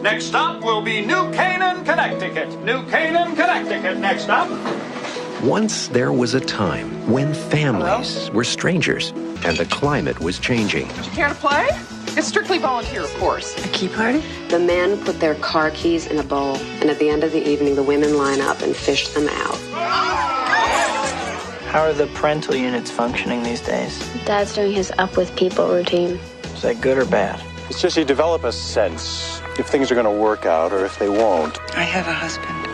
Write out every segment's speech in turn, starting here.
Next stop will be New Canaan, Connecticut. New Canaan, Connecticut. Next stop. Once there was a time when families were strangers and the climate was changing. Do you care to play? It's strictly volunteer, of course. A key party? The men put their car keys in a bowl, and at the end of the evening, the women line up and fish them out. How are the parental units functioning these days? Dad's doing his up with people routine. Is that good or bad? It's just you develop a sense if things are going to work out or if they won't. I have a husband.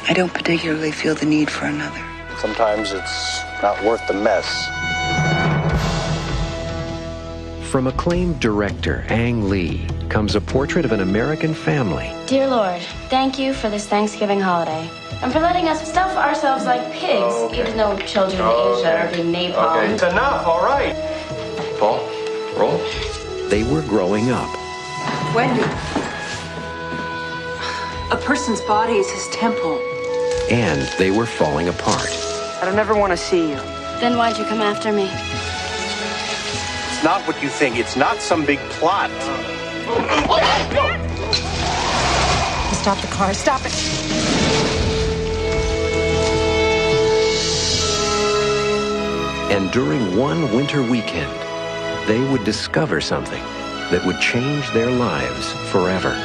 I don't particularly feel the need for another. Sometimes it's not worth the mess. From acclaimed director Ang Lee comes a portrait of an American family. Dear Lord, thank you for this Thanksgiving holiday. And for letting us stuff ourselves like pigs, even though children in Asia are being napalmed. Okay, it's enough, all right. Paul, roll. They were growing up. Wendy. A person's body is his temple. And they were falling apart. I don't ever want to see you. Then why'd you come after me? It's not what you think. It's not some big plot. Stop the car. Stop it. And during one winter weekend, they would discover something that would change their lives forever.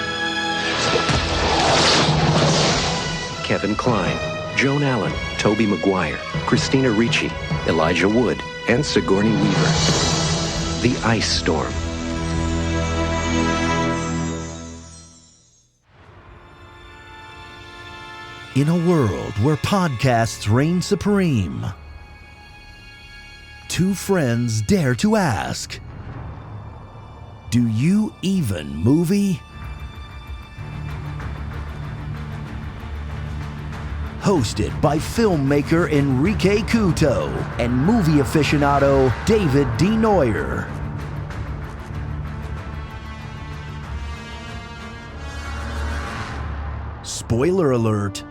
Kevin Kline, Joan Allen, Tobey Maguire, Christina Ricci, Elijah Wood, and Sigourney Weaver. The Ice Storm. In a world where podcasts reign supreme, two friends dare to ask, do you even movie? Hosted by filmmaker Henrique Couto and movie aficionado David D. Neuer. Spoiler alert.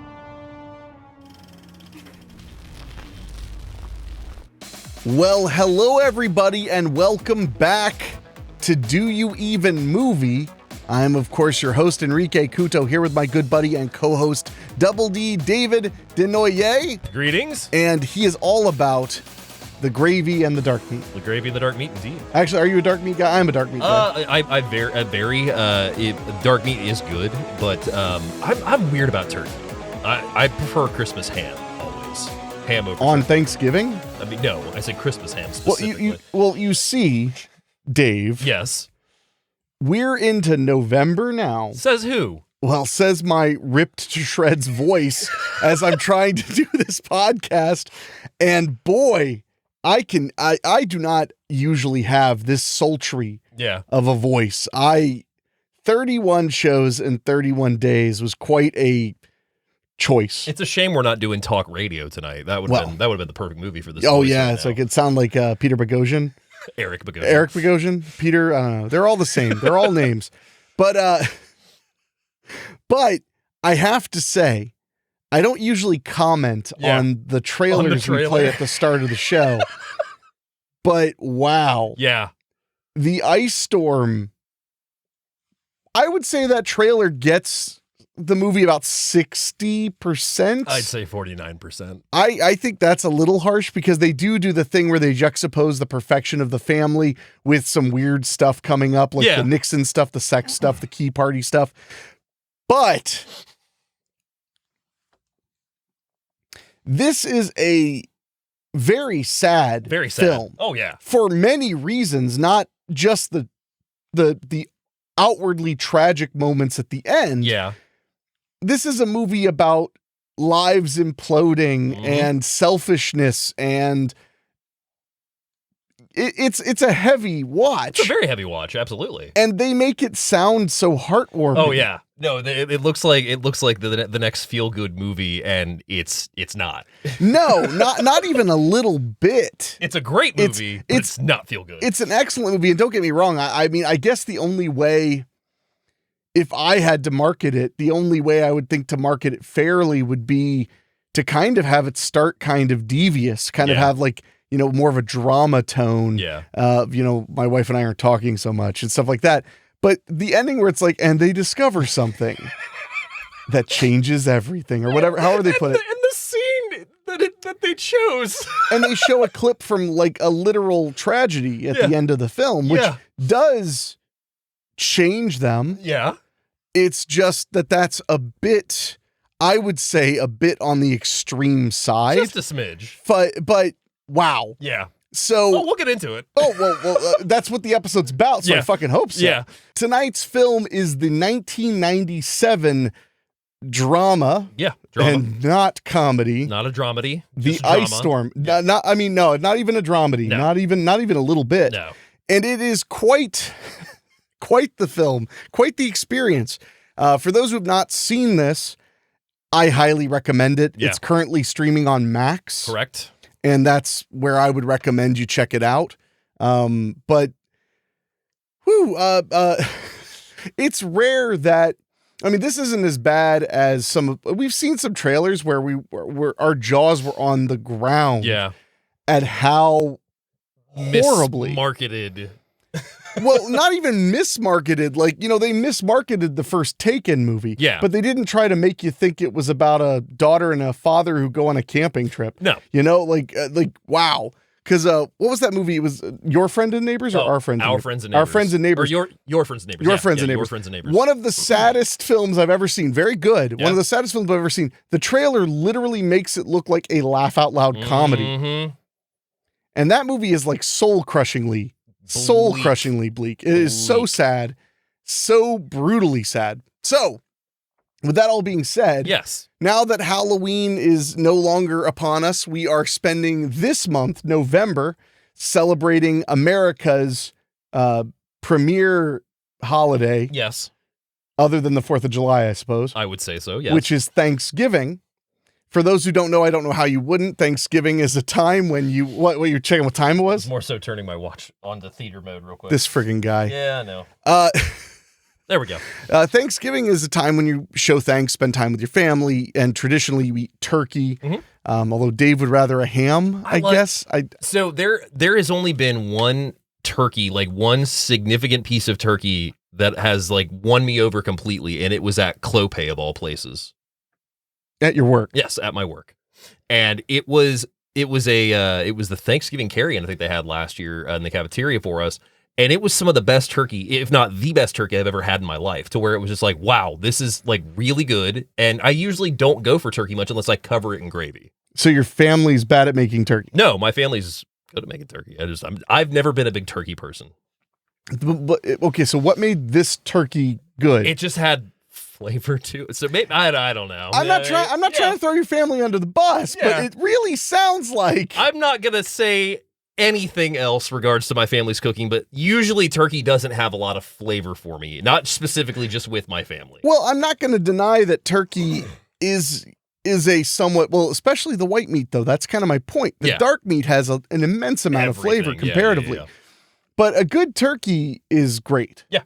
Well, hello everybody and welcome back to Do You Even Movie? I'm, of course, your host, Henrique Couto, here with my good buddy and co-host, Double D, David Denoyer. Greetings. And he is all about the gravy and the dark meat. The gravy and the dark meat, indeed. Actually, are you a dark meat guy? I'm a dark meat guy. Dark meat is good, but I'm weird about turkey. I prefer Christmas ham, always. Ham over On turkey. Thanksgiving? I mean, no, I said Christmas ham specifically. Well, you see, Dave. Yes. We're into November now. Says who? Well, says my ripped to shreds voice as I'm trying to do this podcast. And boy, I do not usually have this sultry of a voice. 31 shows in 31 days was quite a choice. It's a shame we're not doing talk radio tonight. That would have been the perfect movie for this. Oh yeah, it's like it sounded like Peter Boghossian. Eric Boghossian. Eric Boghossian. Peter, I don't know. They're all the same. They're all names. But I have to say, I don't usually comment on the trailers we play at the start of the show. But wow. Yeah. The Ice Storm, I would say that trailer gets the movie about 60%. I'd say 49%. I think that's a little harsh because they do the thing where they juxtapose the perfection of the family with some weird stuff coming up, like the Nixon stuff, the sex stuff, the key party stuff. But this is a very sad film. Oh yeah. For many reasons, not just the outwardly tragic moments at the end. Yeah. This is a movie about lives imploding and selfishness, and it's a heavy watch. It's a very heavy watch, absolutely. And they make it sound so heartwarming. Oh yeah. No, it looks like the next feel good movie, and it's not. No, not even a little bit. It's a great movie. It's not feel good. It's an excellent movie, and don't get me wrong. I mean, I guess the only way, if I had to market it, the only way I would think to market it fairly would be to kind of have it start kind of devious, kind of have like, more of a drama tone. Yeah. My wife and I aren't talking so much and stuff like that. But the ending where it's like, and they discover something that changes everything, or whatever. However they put it. And the scene that they chose. And they show a clip from like a literal tragedy at the end of the film, which does change them. Yeah. It's just that's a bit, I would say, a bit on the extreme side. Just a smidge. But wow. Yeah. So we'll get into it. Well, that's what the episode's about, so I fucking hope so. Yeah. Tonight's film is the 1997 drama. Yeah, drama. And not comedy. Not a dramedy. The just drama. Ice Storm. Not not even a dramedy. No. Not even a little bit. No. And it is quite the film, quite the experience. For those who have not seen this, I highly recommend it. Yeah. It's currently streaming on Max. Correct. And that's where I would recommend you check it out. But it's rare that, I mean, this isn't as bad as we've seen some trailers where our jaws were on the ground. Yeah. At how horribly marketed. Well, not even mismarketed. Like, they mismarketed the first Taken movie. Yeah. But they didn't try to make you think it was about a daughter and a father who go on a camping trip. No. Like wow. Because what was that movie? It was Your Friend and Neighbors or Our Friends and Neighbors? Our Friends and Neighbors. Our Friends and Neighbors. Or Your Friends and Neighbors. Your Friends and Neighbors. Your Friends and Neighbors. One of the saddest films I've ever seen. Very good. Yeah. One of the saddest films I've ever seen. The trailer literally makes it look like a laugh out loud comedy. Mm-hmm. And that movie is like soul-crushingly bleak. It is so sad, so brutally sad. So, with that all being said, yes, now that Halloween is no longer upon us, we are spending this month, November, celebrating America's premier holiday. Yes. Other than the 4th of July, I suppose. I would say so, yes. Which is Thanksgiving. For those who don't know, I don't know how you wouldn't. Thanksgiving is a time when what you're checking what time it was? More so turning my watch on the theater mode real quick. This friggin' guy. Yeah, I know. There we go. Thanksgiving is a time when you show thanks, spend time with your family, and traditionally you eat turkey. Mm-hmm. Although Dave would rather a ham, I guess. So there has only been one turkey, like one significant piece of turkey that has like won me over completely, and it was at Clopay of all places. At your work? Yes, at my work. And it was the Thanksgiving carry-in I think they had last year in the cafeteria for us. And it was some of the best turkey, if not the best turkey I've ever had in my life, to where it was just like, wow, this is like really good. And I usually don't go for turkey much unless I cover it in gravy. So your family's bad at making turkey? No, my family's good at making turkey. I've never been a big turkey person. But okay, so what made this turkey good? It just had flavor to it. So maybe I don't know. I'm not trying to throw your family under the bus, but it really sounds like I'm not gonna say anything else regards to my family's cooking, but usually turkey doesn't have a lot of flavor for me. Not specifically just with my family. Well, I'm not going to deny that turkey is a somewhat, well, especially the white meat though. That's kind of my point. The dark meat has an immense amount of flavor comparatively. Yeah. But a good turkey is great. Yeah.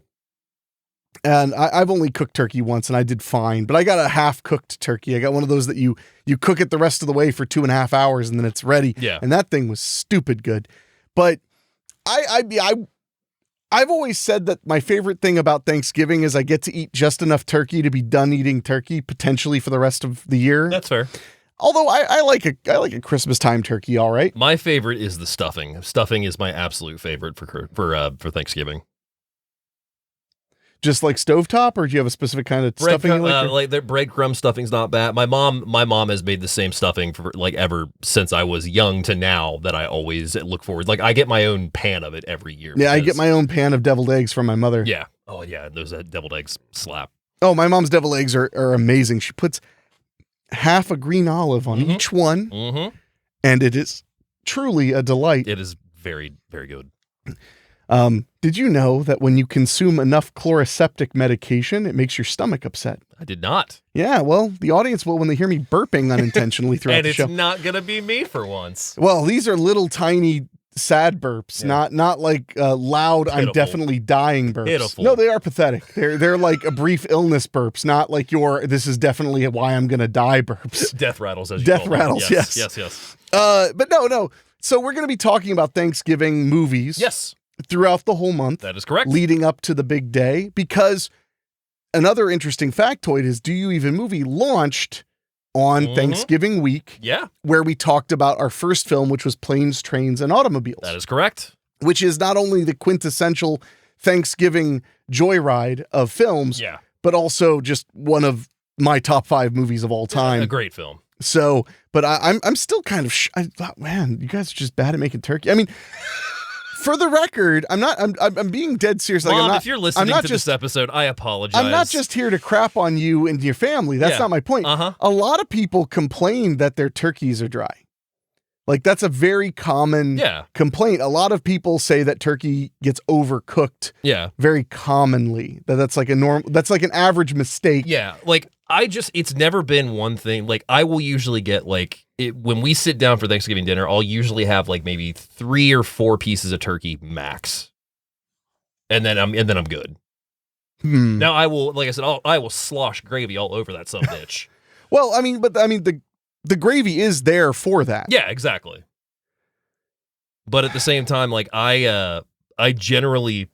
And I've only cooked turkey once and I did fine, but I got a half-cooked turkey. I got one of those that you cook it the rest of the way for 2.5 hours and then it's ready. Yeah. And that thing was stupid good. But I've always said that my favorite thing about Thanksgiving is I get to eat just enough turkey to be done eating turkey potentially for the rest of the year. That's fair. Although I like a Christmas time turkey, all right. My favorite is the stuffing. Stuffing is my absolute favorite for Thanksgiving. Just like stovetop, or do you have a specific kind of stuffing you like? Like their breadcrumb stuffing's not bad. My mom has made the same stuffing for like ever since I was young to now that I always look forward. Like I get my own pan of it every year. Yeah, I get my own pan of deviled eggs from my mother. Yeah. Oh yeah, those deviled eggs slap. Oh, my mom's deviled eggs are amazing. She puts half a green olive on each one, and it is truly a delight. It is very, very good. Did you know that when you consume enough chloroseptic medication, it makes your stomach upset? I did not. Yeah, well, the audience will when they hear me burping unintentionally throughout the show. And it's not going to be me for once. Well, these are little tiny sad burps, not like loud, pitiful. I'm definitely dying burps. Pitiful. No, they are pathetic. They're like a brief illness burps, not like this is definitely why I'm going to die burps. Death rattles, as you Death call them. rattles, yes. Yes. But no. So we're going to be talking about Thanksgiving movies. Yes. throughout the whole month. That is correct. Leading up to the big day, because another interesting factoid is Do You Even Movie launched on Thanksgiving week. Yeah. Where we talked about our first film, which was Planes, Trains, and Automobiles. That is correct. Which is not only the quintessential Thanksgiving joyride of films, but also just one of my top 5 movies of all time. A great film. So, but I'm still kind of, I thought, man, you guys are just bad at making turkey. I mean, for the record, I'm being dead serious. Mom, like, I'm not, if you're listening to this episode, I apologize. I'm not just here to crap on you and your family. That's not my point. A lot of people complain that their turkeys are dry. Like, that's a very common complaint. A lot of people say that turkey gets overcooked very commonly. That's like that's like an average mistake. Yeah. Like, it's never been one thing. Like, I will usually get when we sit down for Thanksgiving dinner, I'll usually have like maybe 3 or 4 pieces of turkey max. And then I'm good. Now I will, like I said, I will slosh gravy all over that son of a bitch. Well, the gravy is there for that. Yeah, exactly. But at the same time, like I generally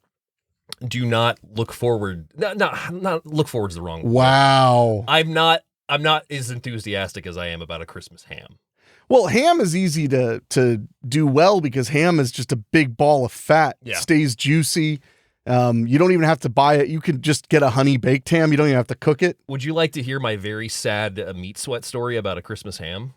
do not look forward. Not look forward is the wrong word. Wow. I'm not as enthusiastic as I am about a Christmas ham. Well, ham is easy to do well because ham is just a big ball of fat. Yeah. Stays juicy. You don't even have to buy it. You can just get a honey baked ham. You don't even have to cook it. Would you like to hear my very sad meat sweat story about a Christmas ham?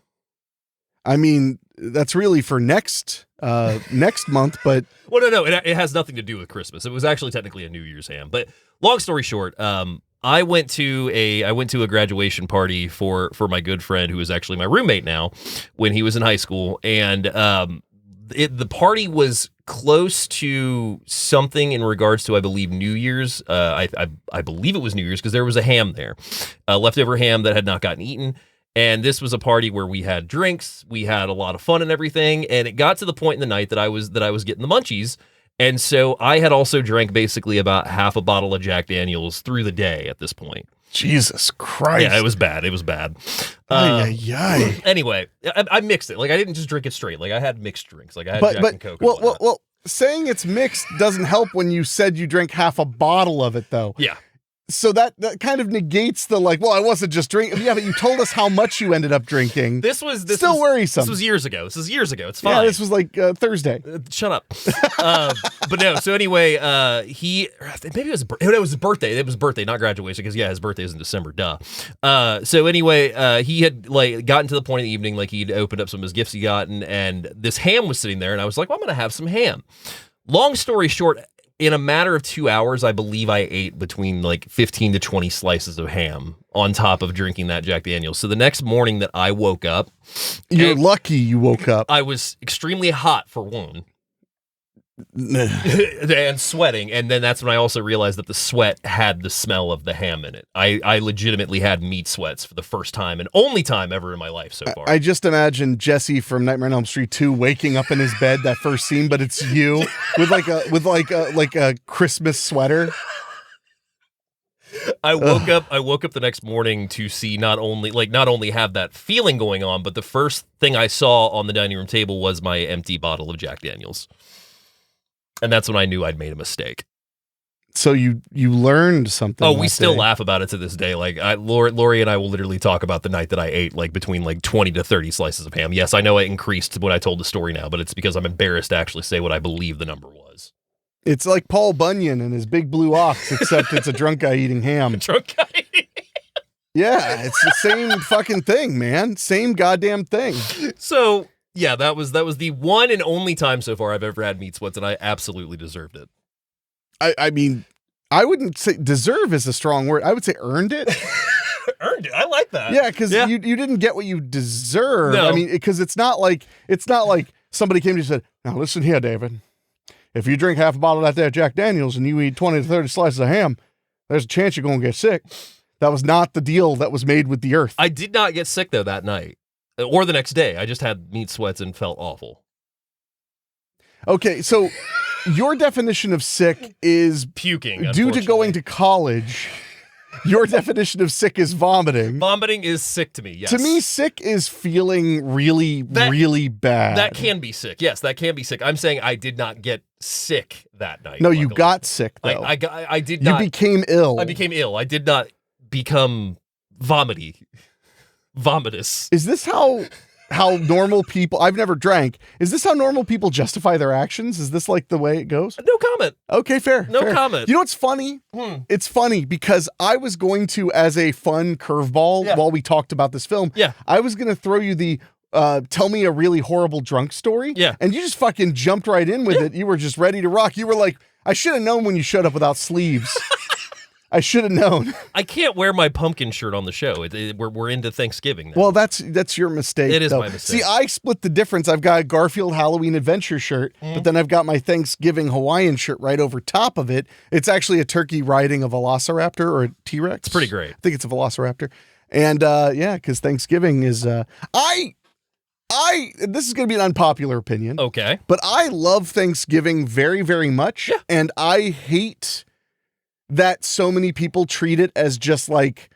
I mean, that's really for next month, but well, no, it has nothing to do with Christmas. It was actually technically a New Year's ham. But long story short, I went to a graduation party for my good friend who is actually my roommate now when he was in high school, and the party was close to something in regards to, I believe, New Year's. I believe it was New Year's because there was a ham there, leftover ham that had not gotten eaten. And this was a party where we had drinks, we had a lot of fun and everything. And it got to the point in the night that I was getting the munchies. And so I had also drank basically about half a bottle of Jack Daniels through the day at this point. Jesus Christ. Yeah, it was bad. It was bad. Anyway, I mixed it. Like, I didn't just drink it straight. Like, I had mixed drinks. Like, I had Jack and Coke. Well, saying it's mixed doesn't help when you said you drank half a bottle of it, though. Yeah. So that kind of negates the I wasn't just drinking. Yeah, but you told us how much you ended up drinking. This was still worrisome. This was years ago. It's fine. Yeah, this was like Thursday. Shut up. But no. So anyway, maybe it was his birthday. It was birthday, not graduation, because his birthday is in December. Duh. So anyway, he had gotten to the point in the evening, he'd opened up some of his gifts he gotten, and this ham was sitting there, and I was like, well, I'm gonna have some ham. Long story short, in a matter of 2 hours, I believe I ate between 15 to 20 slices of ham on top of drinking that Jack Daniels. So the next morning that I woke up... You're lucky you woke up. I was extremely hot, for one. And sweating. And then that's when I also realized that the sweat had the smell of the ham in it. I legitimately had meat sweats for the first time and only time ever in my life so far. I just imagine Jesse from Nightmare on Elm Street 2 waking up in his bed that first scene, but it's you with a Christmas sweater. I woke up the next morning to see not only have that feeling going on, but the first thing I saw on the dining room table was my empty bottle of Jack Daniels. And that's when I knew I'd made a mistake. So you learned something. Oh, we still laugh about it to this day. Lori and I will literally talk about the night that I ate between 20 to 30 slices of ham. Yes, I know I increased when I told the story now, but it's because I'm embarrassed to actually say what I believe the number was. It's like Paul Bunyan and his big blue ox, except it's a drunk guy eating ham. Drunk guy eating ham. Yeah, it's the same fucking thing, man. Same goddamn thing. So... yeah, that was the one and only time so far I've ever had meat sweats, and I absolutely deserved it. I mean, I wouldn't say deserve is a strong word. I would say earned it. Earned it. I like that. Yeah, because you didn't get what you deserve. No. I mean, because it's not like somebody came to you and said, "Now listen here, David. If you drink half a bottle of that there Jack Daniels and you eat 20 to 30 slices of ham, there's a chance you're going to get sick." That was not the deal that was made with the earth. I did not get sick though that night. Or the next day. I just had meat sweats and felt awful. Okay, so your definition of sick is puking due to going to college Your definition of sick is vomiting. Vomiting is sick to me, yes. To me, sick is feeling really, really bad. That can be sick. Yes, that can be sick. I'm saying I did not get sick that night. No, you got sick, though. I did not. You became ill. I became ill. I did not become vomitous. Is this how normal people, I've never drank, is this how normal people justify their actions? Is this like the way it goes? No comment. Okay, fair. No comment. You know what's funny? It's funny because I was going to, as a fun curveball while we talked about this film, I was going to throw you the tell me a really horrible drunk story. Yeah. And you just fucking jumped right in with it. You were just ready to rock. You were like, I should have known when you showed up without sleeves. I should have known. I can't wear my pumpkin shirt on the show. We're into Thanksgiving now. Well, that's your mistake. It is though. my mistake. See, I split the difference. I've got a Garfield Halloween Adventure shirt, but then I've got my Thanksgiving Hawaiian shirt right over top of it. It's actually a turkey riding a velociraptor or a T-Rex. It's pretty great. I think it's a velociraptor. And because Thanksgiving is this is going to be an unpopular opinion. Okay. But I love Thanksgiving very, very much. Yeah. And I hate that so many people treat it as just like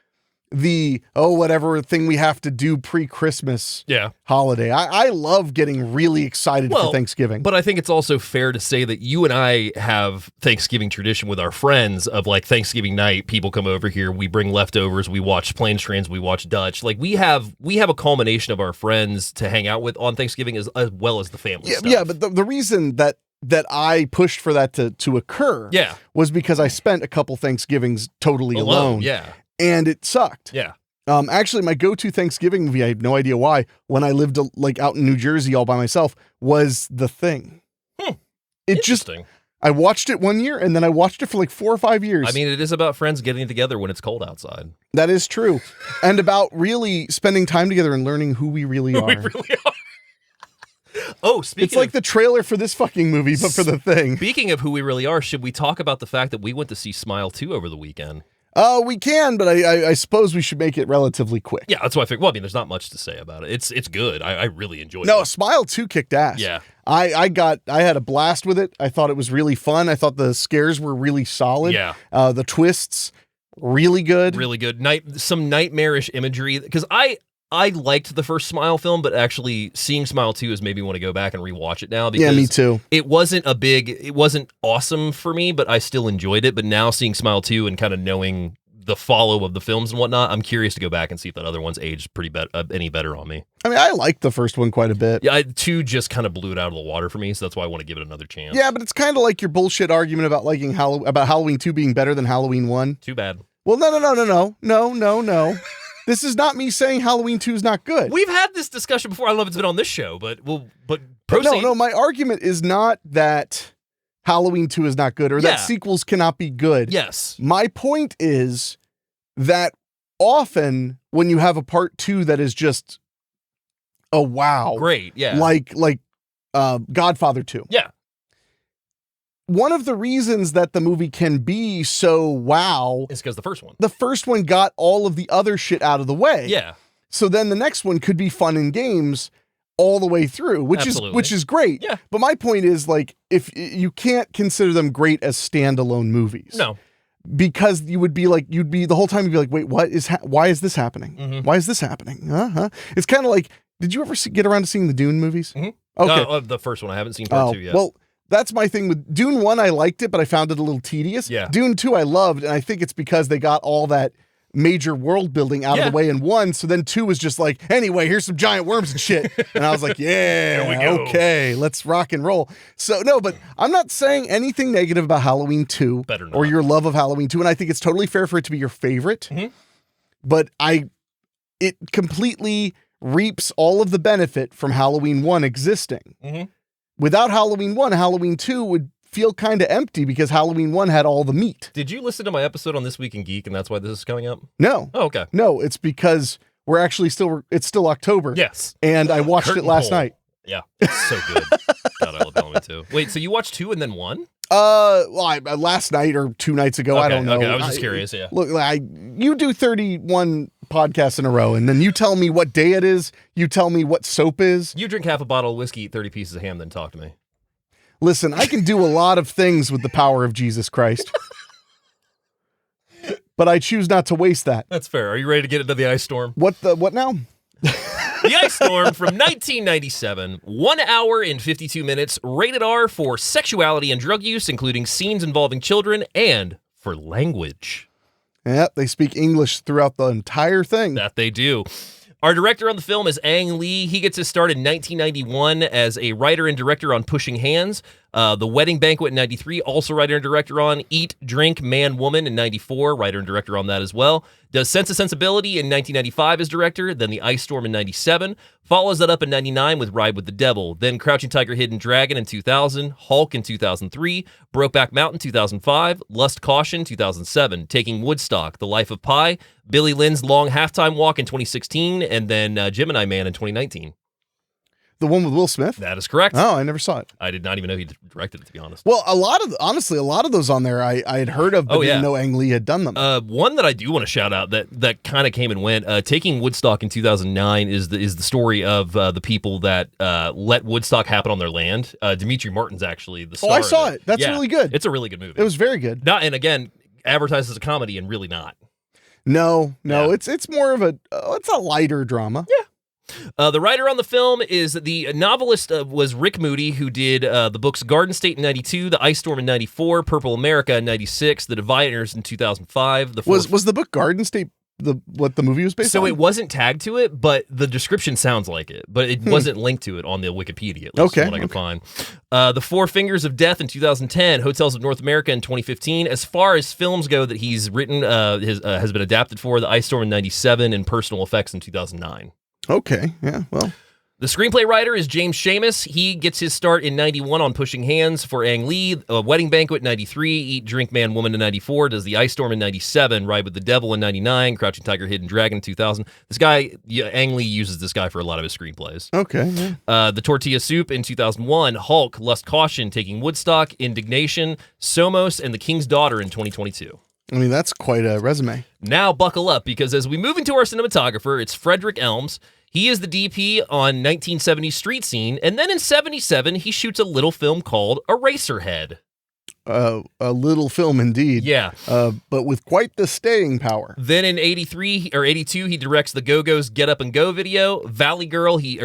the, whatever thing we have to do pre-Christmas holiday. I love getting really excited for Thanksgiving. But I think it's also fair to say that you and I have Thanksgiving tradition with our friends of like Thanksgiving night, people come over here, we bring leftovers, we watch Planes, Trains, we watch Dutch. Like we have a culmination of our friends to hang out with on Thanksgiving as well as the family stuff. Yeah, but the reason that I pushed for that to occur was because I spent a couple Thanksgivings totally alone. Yeah. And it sucked. Yeah. Actually, my go-to Thanksgiving movie, I have no idea why, when I lived like out in New Jersey all by myself, was The Thing. It just, I watched it one year and then I watched it for like 4 or 5 years. I mean, it is about friends getting together when it's cold outside. That is true. And about really spending time together and learning who we really are. Oh, speaking It's like the trailer for this fucking movie, but for The Thing. Speaking of who we really are, should we talk about the fact that we went to see Smile 2 over the weekend? We can, but I suppose we should make it relatively quick. Yeah, that's what I think. Well, I mean, there's not much to say about it. It's good. I really enjoyed it. No, Smile 2 kicked ass. Yeah. I had a blast with it. I thought it was really fun. I thought the scares were really solid. Yeah. The twists, really good. Really good. Some nightmarish imagery. Because I liked the first Smile film, but actually seeing Smile 2 has made me want to go back and rewatch it now. Because yeah, me too. It wasn't awesome for me, but I still enjoyed it. But now seeing Smile 2 and kind of knowing the follow of the films and whatnot, I'm curious to go back and see if that other one's aged any better on me. I mean, I liked the first one quite a bit. Yeah, 2 just kind of blew it out of the water for me, so that's why I want to give it another chance. Yeah, but it's kind of like your bullshit argument about liking about Halloween 2 being better than Halloween 1. Too bad. Well, no. This is not me saying Halloween 2 is not good. We've had this discussion before. I don't know if it's been on this show, but proceed. No, my argument is not that Halloween 2 is not good or that sequels cannot be good. Yes. My point is that often when you have a part 2 that is just a wow. Great, yeah. Like Godfather 2. Yeah. One of the reasons that the movie can be so wow is because the first one got all of the other shit out of the way. Yeah. So then the next one could be fun and games all the way through, which is great. Yeah. But my point is, like, if you can't consider them great as standalone movies. No. Because you'd be the whole time you'd be like, wait, why is this happening? Mm-hmm. Why is this happening? It's kind of like, did you ever get around to seeing the Dune movies? Mm-hmm. Okay. The first one. I haven't seen part 2 yet. Well, that's my thing with Dune 1. I liked it, but I found it a little tedious. Yeah. Dune 2 I loved, and I think it's because they got all that major world building out of the way in 1. So then 2 was just like, anyway, here's some giant worms and shit. And I was like, yeah, Here we go. okay, let's rock and roll. So no, but I'm not saying anything negative about Halloween 2 or your love of Halloween 2. And I think it's totally fair for it to be your favorite. Mm-hmm. But it completely reaps all of the benefit from Halloween 1 existing. Mm-hmm. Without Halloween 1, Halloween 2 would feel kind of empty because Halloween 1 had all the meat. Did you listen to my episode on This Week in Geek and that's why this is coming up? No. Oh, okay. No, it's because it's still October. Yes. And I watched it last night. Yeah. It's so good. God, I love Halloween 2. Wait, so you watched 2 and then 1? Last night or 2 nights ago, I don't know. Okay, I was just curious, yeah. Look, you do 31 podcasts in a row, and then you tell me what day it is, you tell me what soap is. You drink half a bottle of whiskey, eat 30 pieces of ham, then talk to me. Listen, I can do a lot of things with the power of Jesus Christ. but I choose not to waste that. That's fair. Are you ready to get into the Ice Storm? What now? The Ice Storm from 1997, 1 hour and 52 minutes, rated R for sexuality and drug use, including scenes involving children, and for language. Yeah, they speak English throughout the entire thing. That they do. Our director on the film is Ang Lee. He gets his start in 1991 as a writer and director on Pushing Hands. The Wedding Banquet in 93, also writer and director on Eat, Drink, Man, Woman in 94, writer and director on that as well. Does Sense and Sensibility in 1995 as director, then The Ice Storm in 97, follows that up in 99 with Ride with the Devil, then Crouching Tiger, Hidden Dragon in 2000, Hulk in 2003, Brokeback Mountain 2005, Lust Caution 2007, Taking Woodstock, The Life of Pi, Billy Lynn's Long Halftime Walk in 2016, and then Gemini Man in 2019. The one with Will Smith? That is correct. Oh, I never saw it. I did not even know he directed it, to be honest. Well, a lot of those on there I had heard of, but didn't know Ang Lee had done them. One that I do want to shout out that kind of came and went. Taking Woodstock in 2009 is the story of the people that let Woodstock happen on their land. Dimitri Martin's actually the star. Oh, I saw it. That's really good. It's a really good movie. It was very good. Not, and again, advertised as a comedy and really not. No, it's more of it's a lighter drama. Yeah. The writer on the film is the novelist was Rick Moody, who did the books Garden State in 92, The Ice Storm in 94, Purple America in 96, The Diviners in 2005. Was the book Garden State what the movie was based on? So it wasn't tagged to it, but the description sounds like it, but it wasn't linked to it on the Wikipedia, at least from what I can find. The Four Fingers of Death in 2010, Hotels of North America in 2015. As far as films go that he's written, has been adapted for, The Ice Storm in 97 and Personal Effects in 2009. Okay, yeah, well. The screenplay writer is James Shamus. He gets his start in 91 on Pushing Hands for Ang Lee, Wedding Banquet in 93, Eat, Drink, Man, Woman in 94, does The Ice Storm in 97, Ride with the Devil in 99, Crouching Tiger, Hidden Dragon in 2000. This guy, Ang Lee uses this guy for a lot of his screenplays. Okay, yeah. The Tortilla Soup in 2001, Hulk, Lust Caution, Taking Woodstock, Indignation, Somos, and The King's Daughter in 2022. I mean, that's quite a resume. Now buckle up, because as we move into our cinematographer, it's Frederick Elms. He is the DP on 1970s Street Scene, and then in 77, he shoots a little film called Eraserhead. A little film indeed. Yeah. But with quite the staying power. Then in 83 or 82, he directs the Go-Go's Get Up and Go video. Valley Girl, he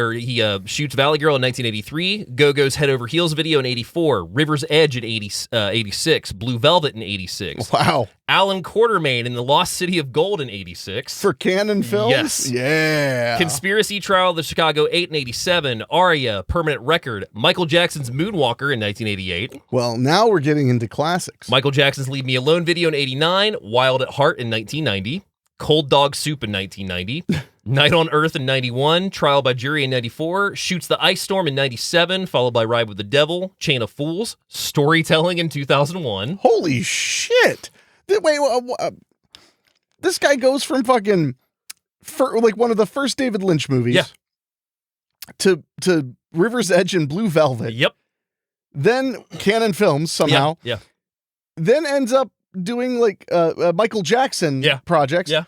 shoots Valley Girl in 1983. Go-Go's Head Over Heels video in 84. River's Edge in 86. Blue Velvet in 86. Wow. Alan Quartermain in The Lost City of Gold in 86. For Cannan Films? Yes. Yeah. Conspiracy Trial of the Chicago 8 in 87. Aria, Permanent Record. Michael Jackson's Moonwalker in 1988. Well, now we're getting into classics. Michael Jackson's Leave Me Alone video in 89. Wild at Heart in 1990. Cold Dog Soup in 1990. Night on Earth in 91. Trial by Jury in 94. Shoots The Ice Storm in 97, followed by Ride with the Devil. Chain of Fools. Storytelling in 2001. Holy shit. Wait, this guy goes from fucking like one of the first David Lynch movies to River's Edge and Blue Velvet. Yep. Then Cannan Films somehow. Yeah. Then ends up doing like Michael Jackson projects. Yeah.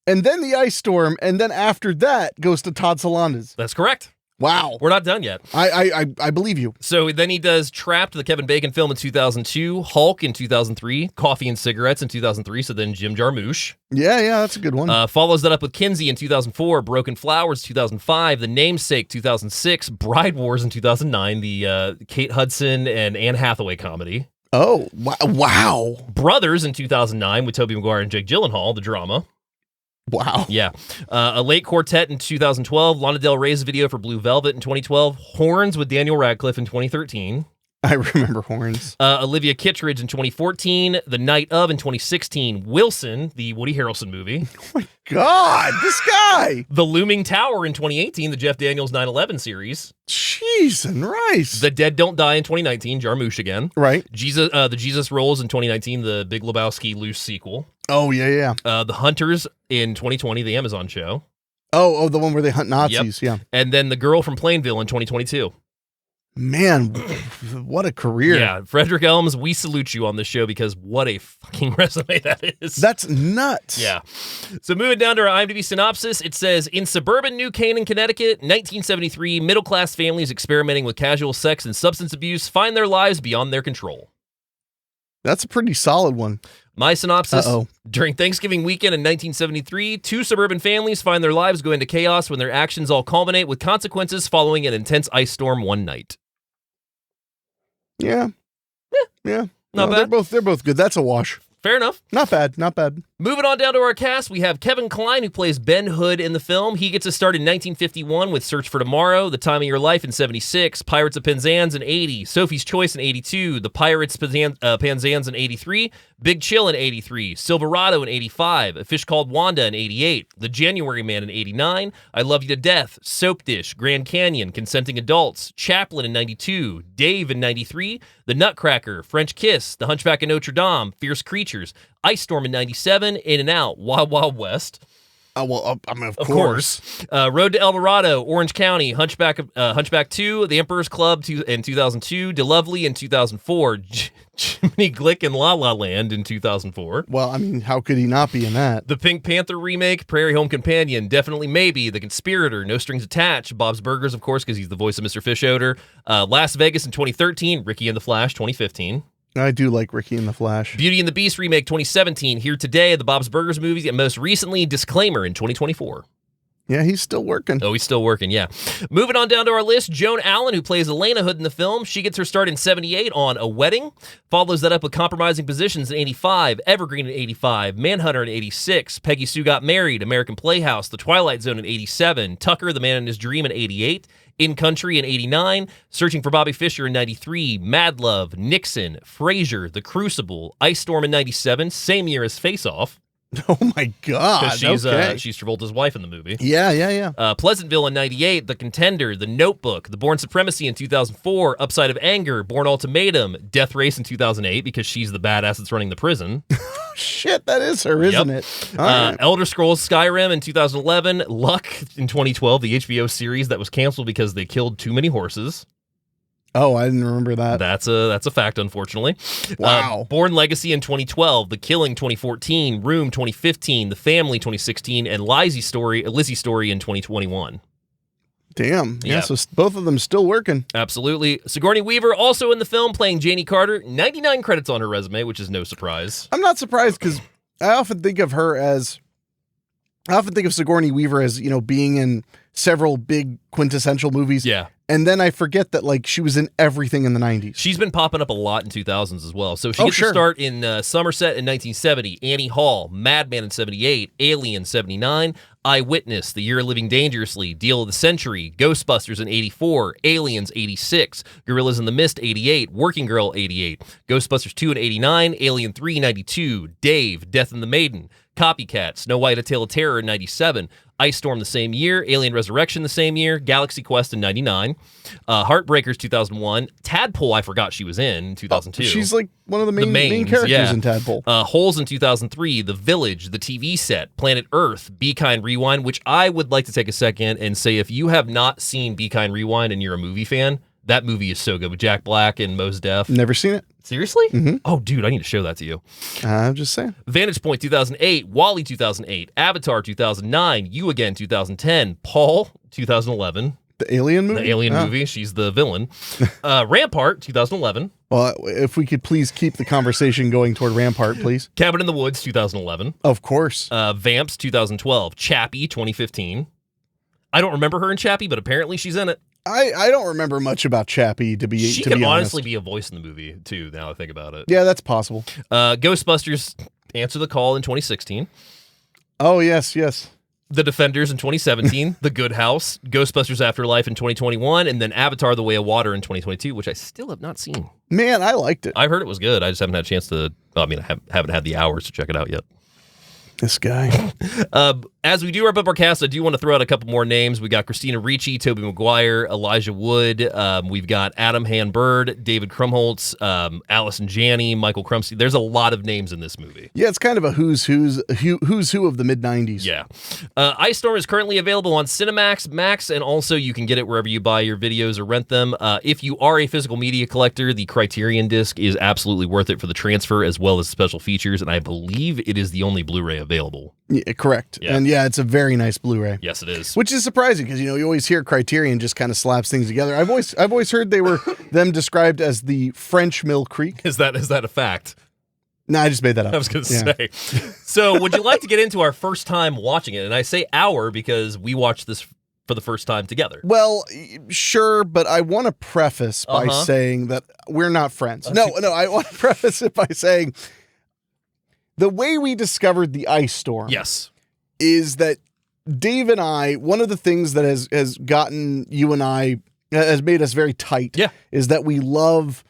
And then The Ice Storm, and then after that goes to Todd Solondz's. That's correct. Wow. We're not done yet. I believe you. So then he does Trapped, the Kevin Bacon film in 2002, Hulk in 2003, Coffee and Cigarettes in 2003, so then Jim Jarmusch. Yeah, that's a good one. Follows that up with Kinsey in 2004, Broken Flowers 2005, The Namesake 2006, Bride Wars in 2009, the Kate Hudson and Anne Hathaway comedy. Oh, wow. Brothers in 2009 with Tobey Maguire and Jake Gyllenhaal, the drama. Wow. Yeah. A Late Quartet in 2012. Lana Del Rey's video for Blue Velvet in 2012. Horns with Daniel Radcliffe in 2013. I remember Horns. Olivia Kittredge in 2014. The Night of in 2016. Wilson, the Woody Harrelson movie. Oh my God, this guy. The Looming Tower in 2018. The Jeff Daniels 9/11 series. Jeez and rice. The Dead Don't Die in 2019. Jarmusch again. Right. The Jesus Rolls in 2019. The Big Lebowski Loose sequel. Oh, yeah. The Hunters in 2020, the Amazon show. Oh, the one where they hunt Nazis, yeah. And then The Girl from Plainville in 2022. Man, what a career. Yeah, Frederick Elms, we salute you on this show because what a fucking resume that is. That's nuts. Yeah. So moving down to our IMDb synopsis, it says, in suburban New Canaan, Connecticut, 1973, middle-class families experimenting with casual sex and substance abuse find their lives beyond their control. That's a pretty solid one. My synopsis: during Thanksgiving weekend in 1973, two suburban families find their lives go into chaos when their actions all culminate with consequences following an intense ice storm one night. Yeah. Yeah. Not bad. They're both good. That's a wash. Fair enough. Not bad. Not bad. Moving on down to our cast, we have Kevin Kline, who plays Ben Hood in the film. He gets a start in 1951 with Search for Tomorrow, The Time of Your Life in 76, Pirates of Penzance in 80, Sophie's Choice in 82, The Pirates Penzance in 83, Big Chill in 83, Silverado in 85, A Fish Called Wanda in 88, The January Man in 89, I Love You to Death, Soap Dish, Grand Canyon, Consenting Adults, Chaplin in 92, Dave in 93, The Nutcracker, French Kiss, The Hunchback of Notre Dame, Fierce Creatures, Ice Storm in 97, In and Out, Wild Wild West. Well, I mean, of course. Road to El Dorado, Orange County, Hunchback 2, The Emperor's Club in 2002, DeLovely in 2004, Jiminy Glick in La La Land in 2004. Well, I mean, how could he not be in that? The Pink Panther remake, Prairie Home Companion, Definitely Maybe, The Conspirator, No Strings Attached, Bob's Burgers, of course, because he's the voice of Mr. Fish Odor, Las Vegas in 2013, Ricky and the Flash 2015. I do like Ricky and the Flash. Beauty and the Beast remake 2017, Here Today, the Bob's Burgers movies, and most recently, Disclaimer in 2024. Yeah, he's still working. Oh, he's still working, yeah. Moving on down to our list, Joan Allen, who plays Elena Hood in the film. She gets her start in 78 on A Wedding, follows that up with Compromising Positions in 85, Evergreen in 85, Manhunter in 86, Peggy Sue Got Married, American Playhouse, The Twilight Zone in 87, Tucker, The Man in His Dream in 88, In Country in 89, Searching for Bobby Fischer in 93, Mad Love, Nixon, Frasier, The Crucible, Ice Storm in 97, same year as Face Off. Oh my God! She's Travolta's wife in the movie. Yeah. Pleasantville in 98, The Contender, The Notebook, The Born Supremacy in 2004, Upside of Anger, Born Ultimatum, Death Race in 2008 because she's the badass that's running the prison. Shit, that is her, isn't it? Right. Elder Scrolls Skyrim in 2011, Luck in 2012, the HBO series that was canceled because they killed too many horses. Oh, I didn't remember that. That's a fact, unfortunately. Wow. Born Legacy in 2012, The Killing 2014, Room 2015, The Family 2016, and Lizzie Story in 2021. Damn. Yeah, so both of them still working. Absolutely. Sigourney Weaver also in the film playing Janie Carter. 99 credits on her resume, which is no surprise. I'm not surprised because I often think of Sigourney Weaver as, being in several big quintessential movies. Yeah. And then I forget that, she was in everything in the 90s. She's been popping up a lot in 2000s as well. So she gets to start in Somerset in 1970, Annie Hall, Madman in 78, Alien 79, Eyewitness, The Year of Living Dangerously, Deal of the Century, Ghostbusters in 84, Aliens 86, Gorillas in the Mist 88, Working Girl 88, Ghostbusters 2 in 89, Alien 3 92, Dave, Death and the Maiden, Copycat, Snow White, A Tale of Terror in 97, Ice Storm the same year, Alien Resurrection the same year, Galaxy Quest in 99, Heartbreakers 2001, Tadpole I forgot she was in 2002. She's one of the main characters in Tadpole. Holes in 2003, The Village, The TV Set, Planet Earth, Be Kind Rewind, which I would like to take a second and say if you have not seen Be Kind Rewind and you're a movie fan, that movie is so good with Jack Black and Mos Def. Never seen it. Seriously? Mm-hmm. Oh, dude, I need to show that to you. I'm just saying. Vantage Point 2008, Wall-E 2008, Avatar 2009, You Again 2010, Paul 2011. The Alien movie? The Alien movie. She's the villain. Rampart 2011. Well, if we could please keep the conversation going toward Rampart, please. Cabin in the Woods 2011. Of course. Vamps 2012. Chappie 2015. I don't remember her in Chappie, but apparently she's in it. I don't remember much about Chappie to be honest. She can honestly be a voice in the movie too. Now I think about it. Yeah, that's possible. Ghostbusters Answer the Call in 2016. Oh yes. The Defenders in 2017. The Good House. Ghostbusters Afterlife in 2021, and then Avatar: The Way of Water in 2022, which I still have not seen. Man, I liked it. I heard it was good. I just haven't had a chance to. I haven't had the hours to check it out yet. This guy. As we do wrap up our cast, I do want to throw out a couple more names. We got Christina Ricci, Tobey Maguire, Elijah Wood. We've got Adam Han-Bird, David Krumholtz, Allison Janney, Michael Crumsey. There's a lot of names in this movie. Yeah, it's kind of a who's who of the mid-90s. Yeah. Ice Storm is currently available on Cinemax, Max, and also you can get it wherever you buy your videos or rent them. If you are a physical media collector, the Criterion disc is absolutely worth it for the transfer as well as special features, and I believe it is the only Blu-ray available. Yeah, correct. Yeah. And yeah, it's a very nice Blu-ray. Yes, it is. Which is surprising because you always hear Criterion just kind of slaps things together. I've always heard they were them described as the French Mill Creek. Is that a fact? No, I just made that up. I was going to say. So would you like to get into our first time watching it? And I say our because we watched this for the first time together. Well, sure, but I want to preface by saying that we're not friends. No, I want to preface it by saying the way we discovered the ice storm is that Dave and I, one of the things that has gotten you and I, has made us very tight is that we love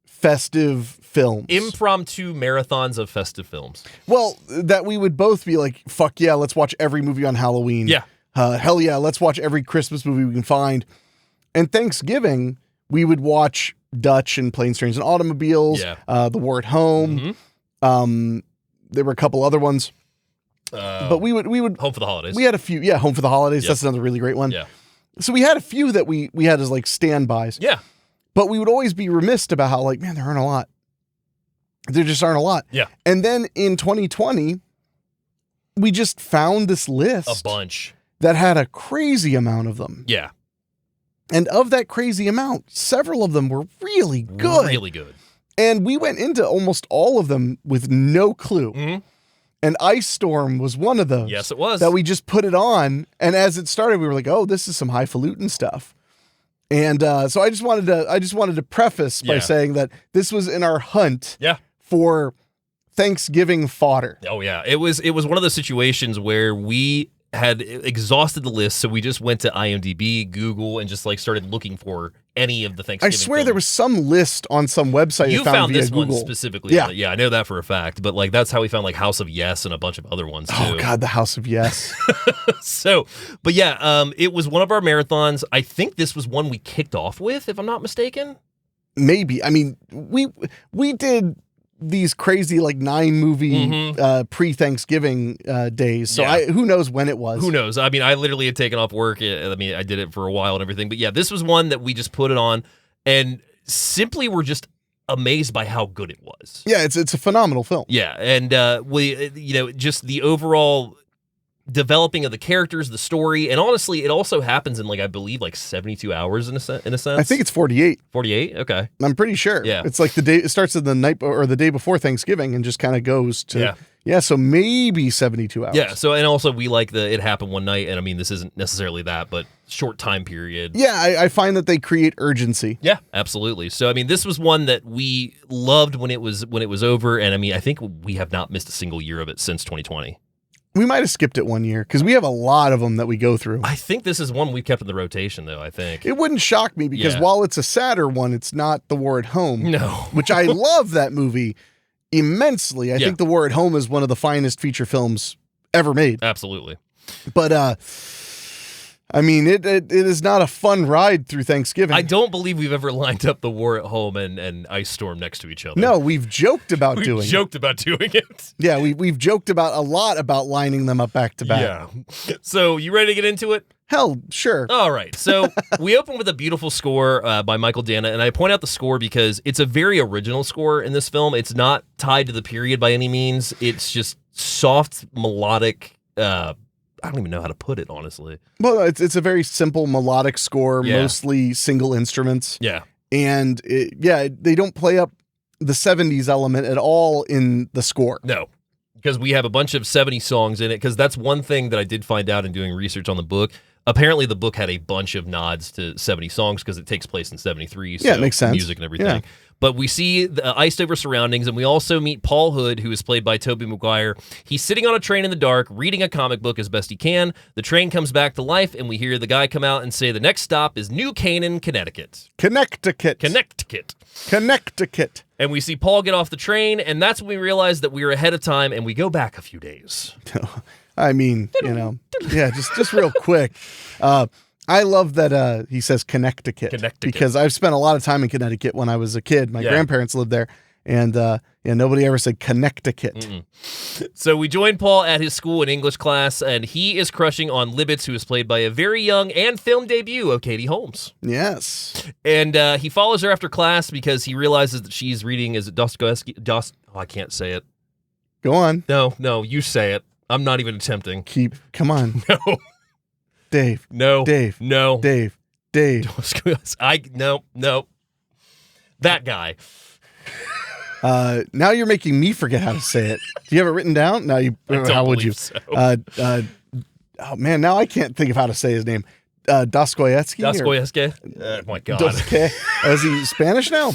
festive films. Impromptu marathons of festive films. Well, that we would both be like, fuck yeah, let's watch every movie on Halloween. Yeah. Hell yeah, let's watch every Christmas movie we can find. And Thanksgiving, we would watch Dutch and Planes, Trains, and Automobiles, The War at Home. There were a couple other ones. But we would Home for the Holidays. We had a few. Yeah, Home for the Holidays. That's another really great one. Yeah. So we had a few that we had as like standbys. Yeah. But we would always be remiss about how like, man, there aren't a lot. There just aren't a lot. Yeah. And then in 2020, we just found this list. A bunch. That had a crazy amount of them. Yeah. And of that crazy amount, several of them were really good. Really good. And we went into almost all of them with no clue. And Ice Storm was one of those. Yes, it was. That we just put it on. And as it started, we were like, oh, this is some highfalutin stuff. And so I just wanted to preface by saying that this was in our hunt for Thanksgiving fodder. Oh yeah. It was one of those situations where we had exhausted the list, so we just went to IMDb, Google, and just like started looking for any of the Thanksgiving I swear films. there was some list on some website You found via this Google. one specifically. Yeah. Yeah, I know that for a fact. But like that's how we found like House of Yes and a bunch of other ones too. Oh God, the House of Yes. So, but yeah, it was one of our marathons. I think this was one we kicked off with, if I'm not mistaken. Maybe. I mean, we did these crazy like 9 movie pre-Thanksgiving days. So who knows when it was. Who knows? I mean, I literally had taken off work. I mean, I did it for a while and everything. But yeah, this was one that we just put it on and simply were just amazed by how good it was. Yeah, it's a phenomenal film. Yeah, and we just the overall developing of the characters, the story, and honestly, it also happens in like I believe like 72 hours in a sense. I think it's 48. 48? Okay. I'm pretty sure. Yeah. It's like the day it starts at the night or the day before Thanksgiving and just kind of goes to so maybe 72 hours. Yeah, so and also we like it happened one night, and I mean this isn't necessarily that, but short time period. Yeah, I find that they create urgency. Yeah, absolutely. So I mean this was one that we loved when it was over, and I mean I think we have not missed a single year of it since 2020. We might have skipped it one year because we have a lot of them that we go through. I think this is one we've kept in the rotation, though, I think. It wouldn't shock me because while it's a sadder one, it's not The War at Home. No. Which I love that movie immensely. I think The War at Home is one of the finest feature films ever made. Absolutely. But, I mean, it is not a fun ride through Thanksgiving. I don't believe we've ever lined up The War at Home and Ice Storm next to each other. No, we've joked about doing it. We've joked about doing it. Yeah, we've joked a lot about lining them up back to back. Yeah. So, you ready to get into it? Hell, sure. All right. So, we open with a beautiful score by Michael Dana, and I point out the score because it's a very original score in this film. It's not tied to the period by any means. It's just soft, melodic, I don't even know how to put it, honestly. Well, it's a very simple melodic score, mostly single instruments. Yeah. And they don't play up the 70s element at all in the score. No, because we have a bunch of 70s songs in it, because that's one thing that I did find out in doing research on the book. Apparently, the book had a bunch of nods to 70 songs because it takes place in 73. So yeah, it makes sense. Music and everything. Yeah. But we see the iced over surroundings, and we also meet Paul Hood, who is played by Tobey Maguire. He's sitting on a train in the dark, reading a comic book as best he can. The train comes back to life, and we hear the guy come out and say the next stop is New Canaan, Connecticut. Connecticut. And we see Paul get off the train, and that's when we realize that we were ahead of time, and we go back a few days. I mean, just real quick. I love that he says Connecticut because I've spent a lot of time in Connecticut when I was a kid. My grandparents lived there, and nobody ever said Connecticut. So we join Paul at his school in English class, and he is crushing on Libbets, who is played by a very young and film debut of Katie Holmes. Yes. And he follows her after class because he realizes that she's reading, is it Dostoevsky? I can't say it. Go on. No, you say it. I'm not even attempting. Come on. No. Dave. No. Dave. No. Dave. No. That guy. Now you're making me forget how to say it. Do you have it written down? No, you. How would you? So. Oh man, now I can't think of how to say his name. Dostoevsky. Dostoevsky. Oh my God. Is he Spanish now?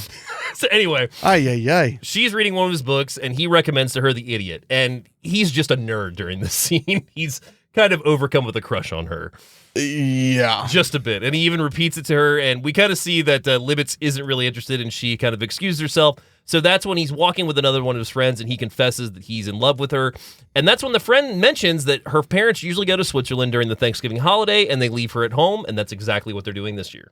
So anyway, ay. She's reading one of his books, and he recommends to her The Idiot, and he's just a nerd during this scene. He's kind of overcome with a crush on her. Yeah. Just a bit. And he even repeats it to her, and we kind of see that Libbets isn't really interested, and she kind of excuses herself. So that's when he's walking with another one of his friends, and he confesses that he's in love with her. And that's when the friend mentions that her parents usually go to Switzerland during the Thanksgiving holiday, and they leave her at home, and that's exactly what they're doing this year.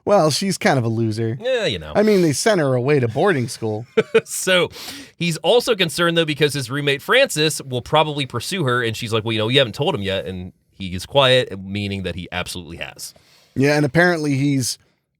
Well, she's kind of a loser. Yeah, you know. I mean, they sent her away to boarding school. So he's also concerned, though, because his roommate Francis will probably pursue her, and she's like, well, you haven't told him yet, and he is quiet, meaning that he absolutely has. Yeah, and apparently he's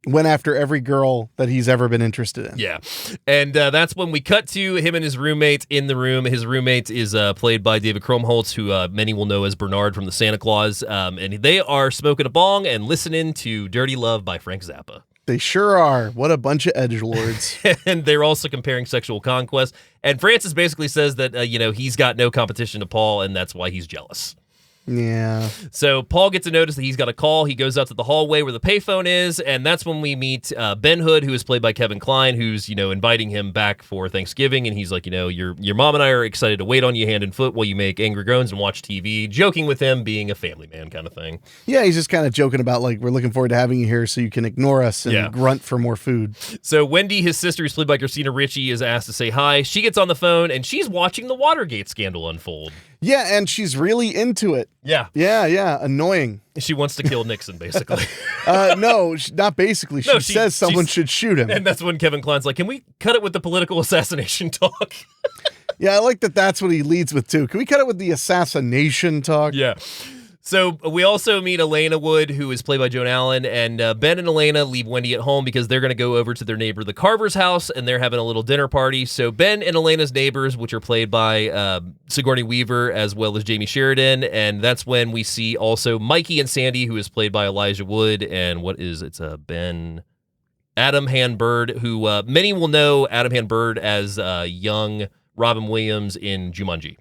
went after every girl that he's ever been interested in. Yeah. And that's when we cut to him and his roommate in the room. His roommate is played by David Krumholtz, who many will know as Bernard from the Santa Claus. And they are smoking a bong and listening to Dirty Love by Frank Zappa. They sure are. What a bunch of edgelords. And they're also comparing sexual conquest. And Francis basically says that, he's got no competition to Paul, and that's why he's jealous. Yeah. So Paul gets a notice that he's got a call. He goes out to the hallway where the payphone is, and that's when we meet Ben Hood, who is played by Kevin Kline, who's, inviting him back for Thanksgiving, and he's like, your mom and I are excited to wait on you hand and foot while you make angry groans and watch TV, joking with him being a family man kind of thing. Yeah, he's just kind of joking about, like, we're looking forward to having you here so you can ignore us and grunt for more food. So Wendy, his sister, who's played by Christina Ricci, is asked to say hi. She gets on the phone, and she's watching the Watergate scandal unfold. Yeah, and she's really into it. Yeah. Yeah. Annoying. She wants to kill Nixon, basically. No, not basically. She says someone should shoot him. And that's when Kevin Kline's like, can we cut it with the political assassination talk? Yeah, I like that that's what he leads with, too. Can we cut it with the assassination talk? Yeah. So we also meet Elena Wood, who is played by Joan Allen, and Ben and Elena leave Wendy at home because they're going to go over to their neighbor, the Carver's house, and they're having a little dinner party. So Ben and Elena's neighbors, which are played by Sigourney Weaver as well as Jamie Sheridan, and that's when we see also Mikey and Sandy, who is played by Elijah Wood, and Adam Han-Bird, who many will know Adam Han-Bird as young Robin Williams in Jumanji.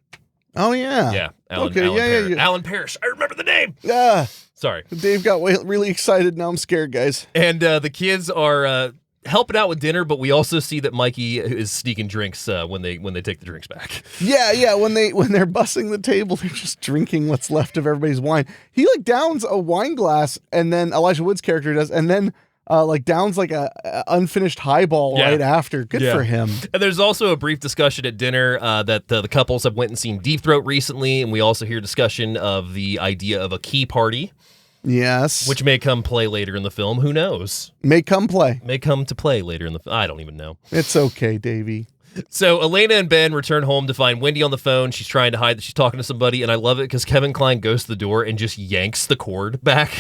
Oh, yeah. Yeah. Alan Parrish. I remember the name. Yeah. Sorry. Dave got really excited. Now I'm scared, guys. And the kids are helping out with dinner, but we also see that Mikey is sneaking drinks when they take the drinks back. Yeah. When they're bussing the table, they're just drinking what's left of everybody's wine. He downs a wine glass, and then Elijah Wood's character does, and then downs a unfinished highball right after. Good for him. And there's also a brief discussion at dinner that the couples have went and seen Deep Throat recently, and we also hear discussion of the idea of a key party. Yes. Which may come play later in the film. Who knows? May come to play later in the film. I don't even know. It's okay, Davey. So Elena and Ben return home to find Wendy on the phone. She's trying to hide that she's talking to somebody, and I love it because Kevin Kline goes to the door and just yanks the cord back.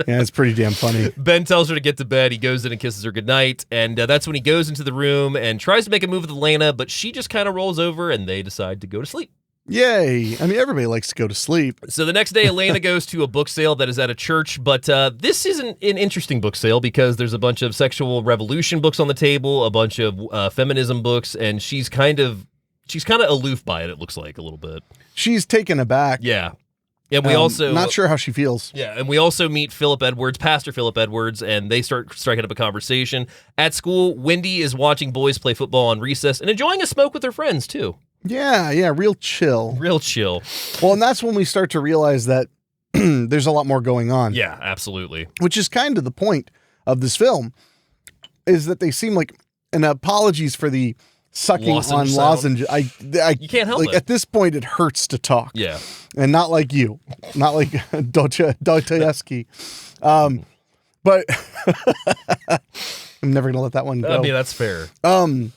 Yeah, it's pretty damn funny. Ben tells her to get to bed. He goes in and kisses her goodnight. And that's when he goes into the room and tries to make a move with Elena, but she just kind of rolls over and they decide to go to sleep. Yay. I mean, everybody likes to go to sleep. So the next day, Elena goes to a book sale that is at a church, but this isn't an interesting book sale because there's a bunch of sexual revolution books on the table, a bunch of feminism books, and she's kind of aloof by it, it looks like, a little bit. She's taken aback. Yeah. And we also... Not sure how she feels. Yeah, and we also meet Pastor Philip Edwards, and they start striking up a conversation. At school, Wendy is watching boys play football on recess and enjoying a smoke with her friends, too. Yeah, real chill. Well, and that's when we start to realize that there's a lot more going on. Yeah, absolutely. Which is kind of the point of this film, is that they seem like, and apologies for the sucking on lozenge. You can't help it. At this point, it hurts to talk. Yeah. And not like you. Not like Dostoevsky. But I'm never going to let that one go. I mean, that's fair. But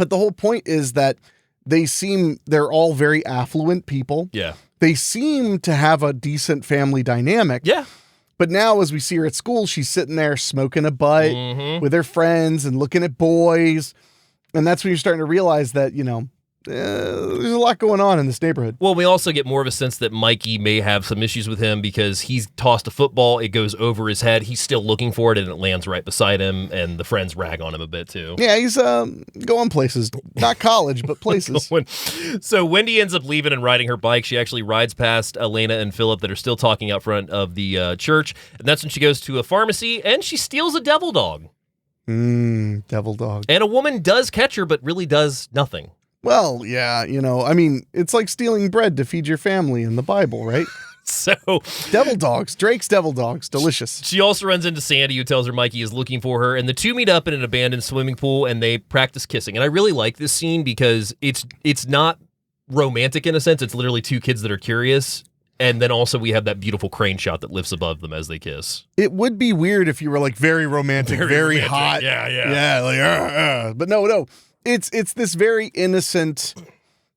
the whole point is that they're all very affluent people. Yeah. They seem to have a decent family dynamic. Yeah. But now, as we see her at school, she's sitting there smoking a butt with her friends and looking at boys. And that's when you're starting to realize that, there's a lot going on in this neighborhood. Well, we also get more of a sense that Mikey may have some issues with him because he's tossed a football, it goes over his head, he's still looking for it, and it lands right beside him, and the friends rag on him a bit too. Yeah, he's going places. Not college, but places. So Wendy ends up leaving and riding her bike. She actually rides past Elena and Philip that are still talking out front of the church, and that's when she goes to a pharmacy, and she steals a devil dog. Devil dog. And a woman does catch her, but really does nothing. Well, yeah, I mean, it's like stealing bread to feed your family in the Bible, right? So devil dogs, Drake's devil dogs, delicious. She also runs into Sandy, who tells her Mikey is looking for her, and the two meet up in an abandoned swimming pool and they practice kissing. And I really like this scene because it's not romantic in a sense. It's literally two kids that are curious. And then also we have that beautiful crane shot that lifts above them as they kiss. It would be weird if you were like very romantic, very romantic. hot. Yeah. Like, but no. It's this very innocent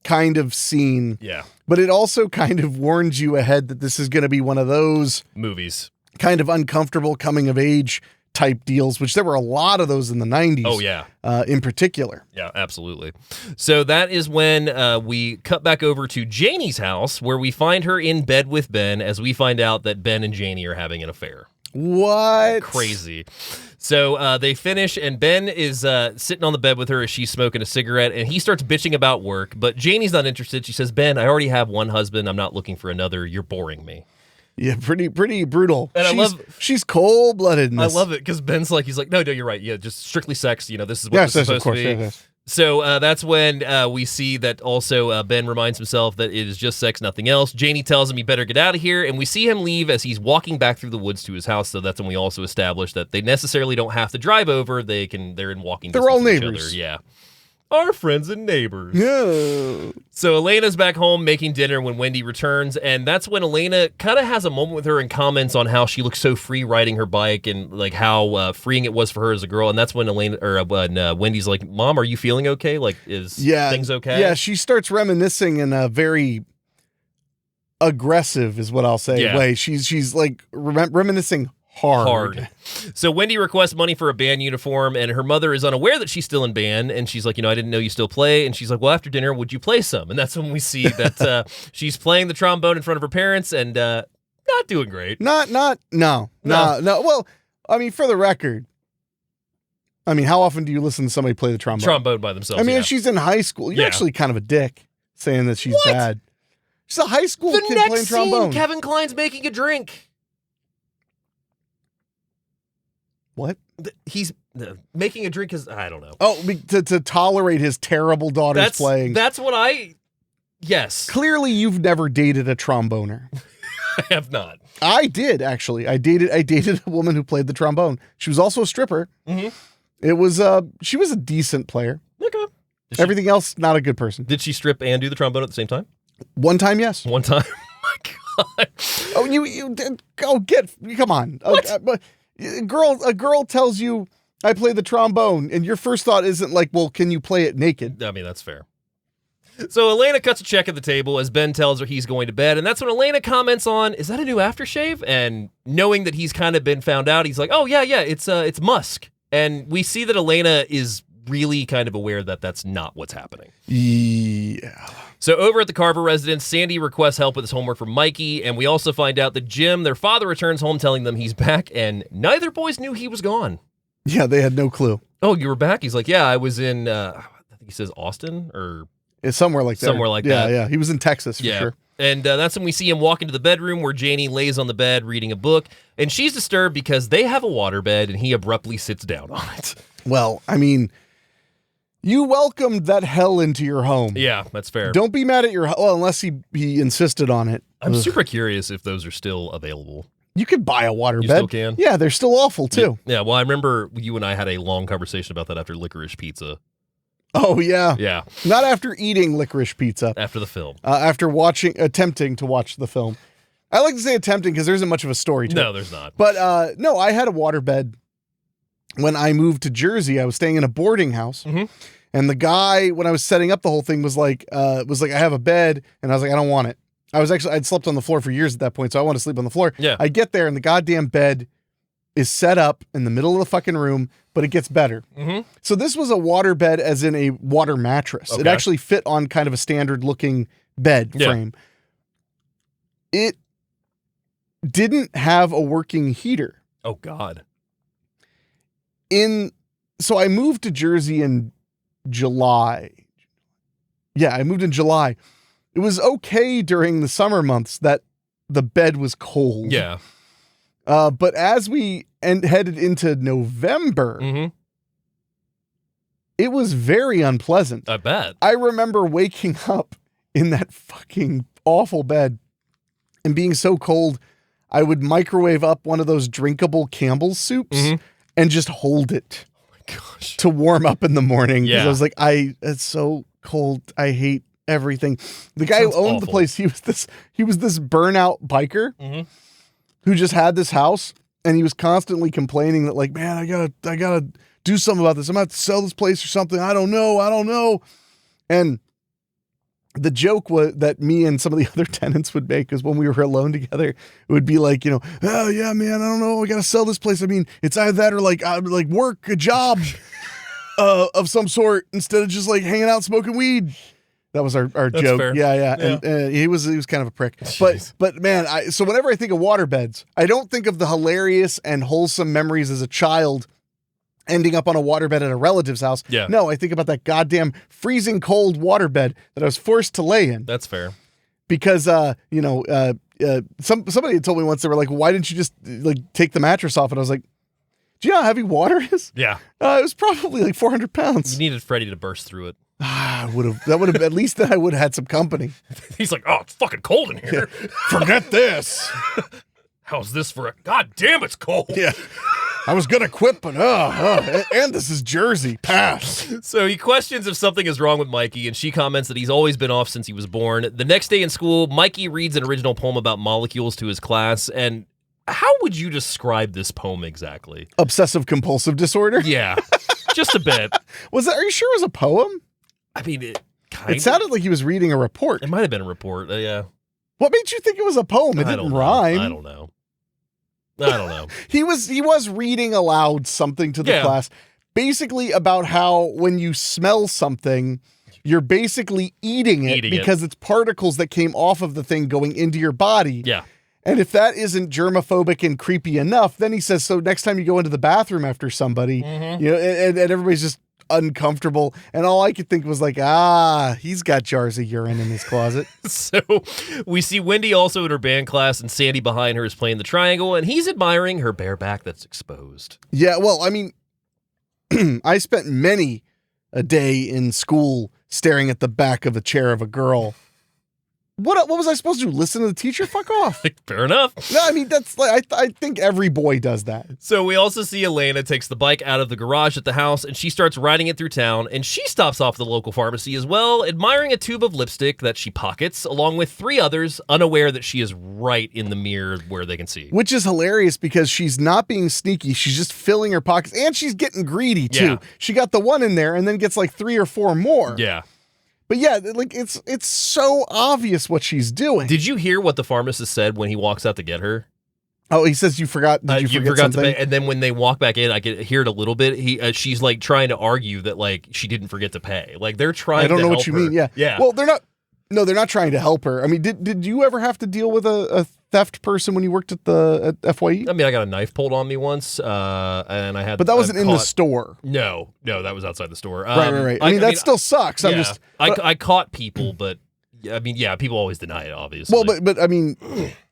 kind of scene. Yeah. But it also kind of warns you ahead that this is going to be one of those movies, kind of uncomfortable coming of age type deals, which there were a lot of those in the 90s. Oh, yeah. In particular. Yeah, absolutely. So that is when we cut back over to Janie's house, where we find her in bed with Ben, as we find out that Ben and Janie are having an affair. What? Crazy. So they finish, and Ben is sitting on the bed with her as she's smoking a cigarette, and he starts bitching about work, but Janie's not interested. She says, Ben, I already have one husband. I'm not looking for another. You're boring me. Yeah, pretty brutal. And she's cold-blooded in this. I love it, because Ben's like, he's like, no, you're right. Yeah, just strictly sex. This is what this is supposed to be. Yes. So that's when we see that also Ben reminds himself that it is just sex, nothing else. Janie tells him he better get out of here, and we see him leave as he's walking back through the woods to his house. So that's when we also establish that they necessarily don't have to drive over. They're in walking distance. They're all of each neighbors. other. Yeah. Our friends and neighbors. Yeah. So Elena's back home making dinner when Wendy returns, and that's when Elena kind of has a moment with her and comments on how she looks so free riding her bike and like how freeing it was for her as a girl. And that's when Wendy's like, "Mom, are you feeling okay? Like, is things okay?" Yeah, she starts reminiscing in a very aggressive, is what I'll say, way. She's like reminiscing hard. So Wendy requests money for a band uniform, and her mother is unaware that she's still in band, and she's like, I didn't know you still play. And she's like, well, after dinner, would you play some? And that's when we see that she's playing the trombone in front of her parents and not doing great. No. Well, I mean, for the record, how often do you listen to somebody play the trombone? Trombone by themselves. If she's in high school, you're actually kind of a dick saying that she's bad. She's a high school kid playing trombone. Scene, Kevin Kline's making a drink. What? He's making a drink is, I don't know. Oh, to tolerate his terrible daughter's playing. That's what yes. Clearly you've never dated a tromboner. I have not. I did, actually. I dated a woman who played the trombone. She was also a stripper. Mm-hmm. It was, she was a decent player. Okay. Everything else, not a good person. Did she strip and do the trombone at the same time? One time, yes. One time? Oh my God. Oh, you did. Oh, come on. What? A girl tells you I play the trombone, and your first thought isn't like, well, can you play it naked? I mean, that's fair. So Elena cuts a check at the table as Ben tells her he's going to bed, and that's when Elena comments on, is that a new aftershave? And knowing that he's kind of been found out, he's like, oh, yeah, it's musk. And we see that Elena is really kind of aware that that's not what's happening. Yeah. So over at the Carver residence, Sandy requests help with his homework from Mikey, and we also find out that Jim, their father, returns home telling them he's back, and neither boys knew he was gone. Yeah, they had no clue. Oh, you were back? He's like, yeah, I was in, I think he says Austin, or... It's somewhere like that. Somewhere like that. Yeah, he was in Texas for sure. And that's when we see him walk into the bedroom where Janie lays on the bed reading a book, and she's disturbed because they have a waterbed, and he abruptly sits down on it. Well, you welcomed that hell into your home. Yeah, that's fair. Don't be mad at unless he insisted on it. I'm super curious if those are still available. You could buy a waterbed. You still can? Yeah, they're still awful too. Yeah, well, I remember you and I had a long conversation about that after Licorice Pizza. Oh, yeah. Yeah. Not after eating Licorice Pizza. After the film. After attempting to watch the film. I like to say attempting because there isn't much of a story to it. No, there's not. But no, I had a waterbed when I moved to Jersey. I was staying in a boarding house. Mm-hmm. And the guy, when I was setting up the whole thing, was like, I have a bed. And I was like, I don't want it. I'd slept on the floor for years at that point, so I want to sleep on the floor. Yeah. I get there and the goddamn bed is set up in the middle of the fucking room, but it gets better. Mm-hmm. So this was a water bed as in a water mattress. It Okay. actually fit on kind of a standard looking bed frame. It didn't have a working heater. Oh God. So I moved to Jersey in July. Yeah, I moved in July. It was okay during the summer months that the bed was cold. Yeah. But as we headed into November, it was very unpleasant. I bet. I remember waking up in that fucking awful bed and being so cold, I would microwave up one of those drinkable Campbell's soups and just hold it to warm up in the morning. Because I was like, it's so cold. I hate everything. The guy who owned the place, he was this burnout biker who just had this house, and he was constantly complaining that, like, man, I gotta do something about this. I'm gonna have to sell this place or something. I don't know. And the joke was that me and some of the other tenants would make is when we were alone together, it would be like, oh yeah, man, I don't know. I got to sell this place. I mean, it's either that or like work a job of some sort instead of just like hanging out smoking weed. That was our joke. Fair. Yeah. And he was kind of a prick. But man, so whenever I think of waterbeds, I don't think of the hilarious and wholesome memories as a child ending up on a waterbed at a relative's house. Yeah. No, I think about that goddamn freezing cold waterbed that I was forced to lay in. That's fair. Because somebody had told me once, they were like, why didn't you just like take the mattress off? And I was like, do you know how heavy water is? Yeah. It was probably like 400 pounds. You needed Freddie to burst through it. That would have at least I would have had some company. He's like, oh, it's fucking cold in here. Yeah. Forget this. How's this for a God damn, it's cold. Yeah. I was gonna quit, but and this is Jersey. Pass. So he questions if something is wrong with Mikey, and she comments that he's always been off since he was born. The next day in school, Mikey reads an original poem about molecules to his class. And how would you describe this poem exactly? Obsessive compulsive disorder? Yeah, just a bit. Are you sure it was a poem? I mean, it sounded like he was reading a report. It might have been a report. Yeah. What made you think it was a poem? It didn't rhyme. I don't know. He was reading aloud something to the class, basically about how when you smell something, you're basically eating it because it's particles that came off of the thing going into your body. Yeah. And if that isn't germophobic and creepy enough, then he says, so next time you go into the bathroom after somebody, and everybody's just uncomfortable. And all I could think was like, he's got jars of urine in his closet. So we see Wendy also in her band class, and Sandy behind her is playing the triangle, and he's admiring her bare back that's exposed. Yeah, well, I mean, I spent many a day in school staring at the back of a chair of a girl. What was I supposed to do? Listen to the teacher? Fuck off. Fair enough. No, I mean, that's like, I think every boy does that. So we also see Elena takes the bike out of the garage at the house, and she starts riding it through town, and she stops off at the local pharmacy as well, admiring a tube of lipstick that she pockets, along with 3 others, unaware that she is right in the mirror where they can see. Which is hilarious because she's not being sneaky. She's just filling her pockets, and she's getting greedy too. Yeah. She got the one in there and then gets like 3 or 4 more. Yeah. But yeah, like it's so obvious what she's doing. Did you hear what the pharmacist said when he walks out to get her? Oh, he says you forgot. Did you forget something? to pay, and then when they walk back in, I can hear it a little bit. She's like trying to argue that like she didn't forget to pay. Like they're trying. I don't to know help what you her. mean. Yeah, yeah. Well, they're not. No, they're not trying to help her. I mean, did you ever have to deal with a theft person when you worked at FYE? I mean, I got a knife pulled on me once, and I had. But that wasn't in the store. No, that was outside the store. Right. I mean, that still sucks. Yeah, I caught people, but I mean, yeah, people always deny it, obviously. Well, but I mean,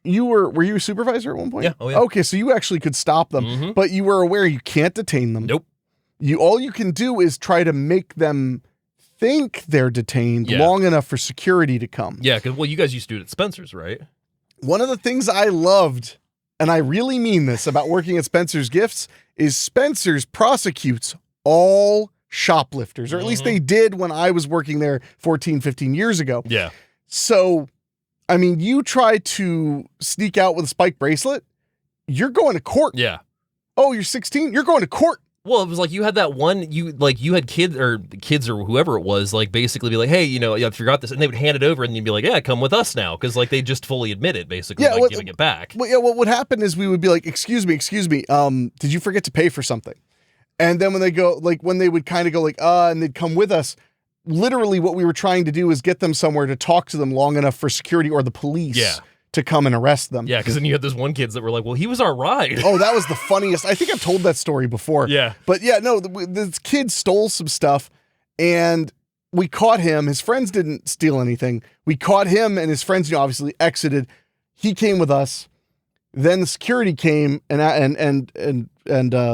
were you a supervisor at one point? Yeah. Oh, yeah. Okay, so you actually could stop them, but you were aware you can't detain them. Nope. All you can do is try to make them think they're detained long enough for security to come. Yeah, because you guys used to do it at Spencer's, right? One of the things I loved, and I really mean this about working at Spencer's Gifts, is Spencer's prosecutes all shoplifters, or at least they did when I was working there 14, 15 years ago. Yeah. So, I mean, you try to sneak out with a spike bracelet, you're going to court. Yeah. Oh, you're 16? You're going to court. Well, it was like you had that one, you had kids or whoever it was, like basically be like, hey, I forgot this. And they would hand it over and you'd be like, yeah, come with us now. Cause like they just fully admit it basically by giving it back. Well, yeah, what would happen is we would be like, excuse me. Did you forget to pay for something? And then when they would kind of go like, and they'd come with us, literally what we were trying to do is get them somewhere to talk to them long enough for security or the police to come and arrest them. Yeah, because then you had those one kids that were like, well, he was our ride. Oh, that was the funniest. I think I've told that story before. Yeah. But yeah, no, this kid stole some stuff and we caught him. His friends didn't steal anything. We caught him and his friends, obviously exited. He came with us. Then the security came and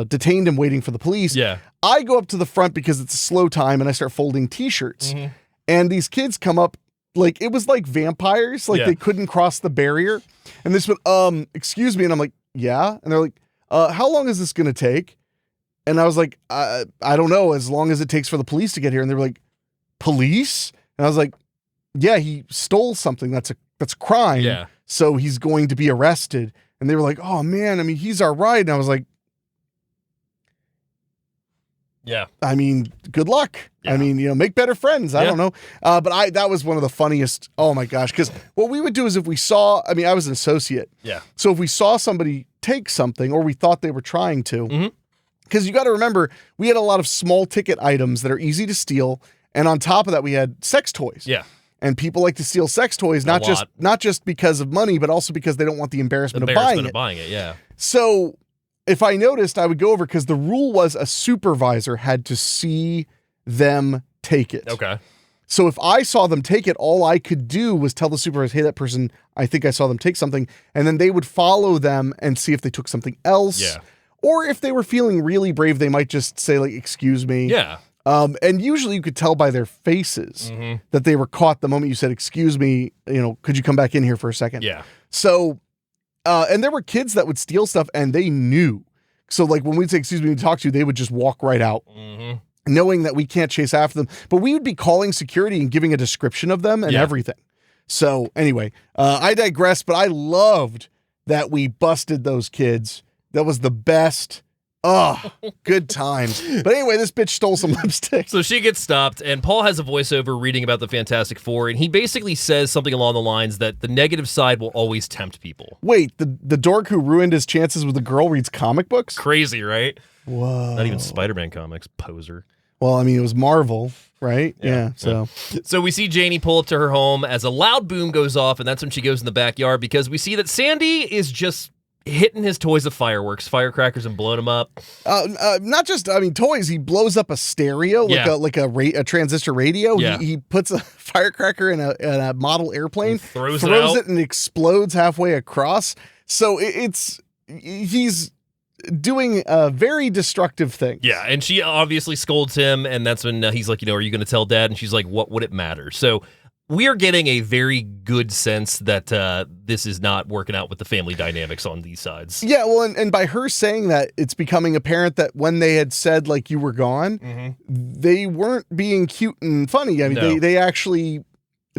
detained him waiting for the police. Yeah. I go up to the front because it's a slow time and I start folding t-shirts. Mm-hmm. And these kids come up like, it was like vampires. Like they couldn't cross the barrier. And this went, excuse me. And I'm like, yeah. And they're like, how long is this going to take? And I was like, I don't know, as long as it takes for the police to get here. And they were like, police? And I was like, yeah, he stole something. That's a crime. Yeah. So he's going to be arrested. And they were like, oh man, I mean, he's our ride. And I was like, yeah. I mean, good luck. Yeah. I mean, make better friends. I don't know. But that was one of the funniest. Oh my gosh. Because what we would do is if we saw, I was an associate. Yeah. So if we saw somebody take something or we thought they were trying to, because you got to remember, we had a lot of small ticket items that are easy to steal. And on top of that, we had sex toys. Yeah. And people like to steal sex toys, not just because of money, but also because they don't want the embarrassment of buying it. Yeah. So if I noticed, I would go over because the rule was a supervisor had to see them take it. Okay. So if I saw them take it, all I could do was tell the supervisor, hey, that person, I think I saw them take something. And then they would follow them and see if they took something else. Yeah. Or if they were feeling really brave, they might just say like, excuse me. Yeah. And usually you could tell by their faces that they were caught the moment you said, excuse me, could you come back in here for a second? Yeah. So, and there were kids that would steal stuff and they knew. So like when we'd say, excuse me, to talk to you, they would just walk right out knowing that we can't chase after them, but we would be calling security and giving a description of them and everything. So anyway, I digress, but I loved that we busted those kids. That was the best. Oh, good times. But anyway, this bitch stole some lipstick. So she gets stopped, and Paul has a voiceover reading about the Fantastic Four, and he basically says something along the lines that the negative side will always tempt people. Wait, the dork who ruined his chances with the girl reads comic books? Crazy, right? Whoa. Not even Spider-Man comics, poser. Well, I mean, it was Marvel, right? Yeah. So we see Janie pull up to her home as a loud boom goes off, and that's when she goes in the backyard because we see that Sandy is just hitting his toys with firecrackers and blowing them up. Not just, toys. He blows up a stereo, like a transistor radio. Yeah. He puts a firecracker in a model airplane, and throws it and explodes halfway across. So he's doing a very destructive thing. Yeah, and she obviously scolds him, and that's when he's like, are you going to tell Dad? And she's like, what would it matter? So we are getting a very good sense that this is not working out with the family dynamics on these sides. Yeah, well, and by her saying that, it's becoming apparent that when they had said, like, you were gone, they weren't being cute and funny. I mean, they actually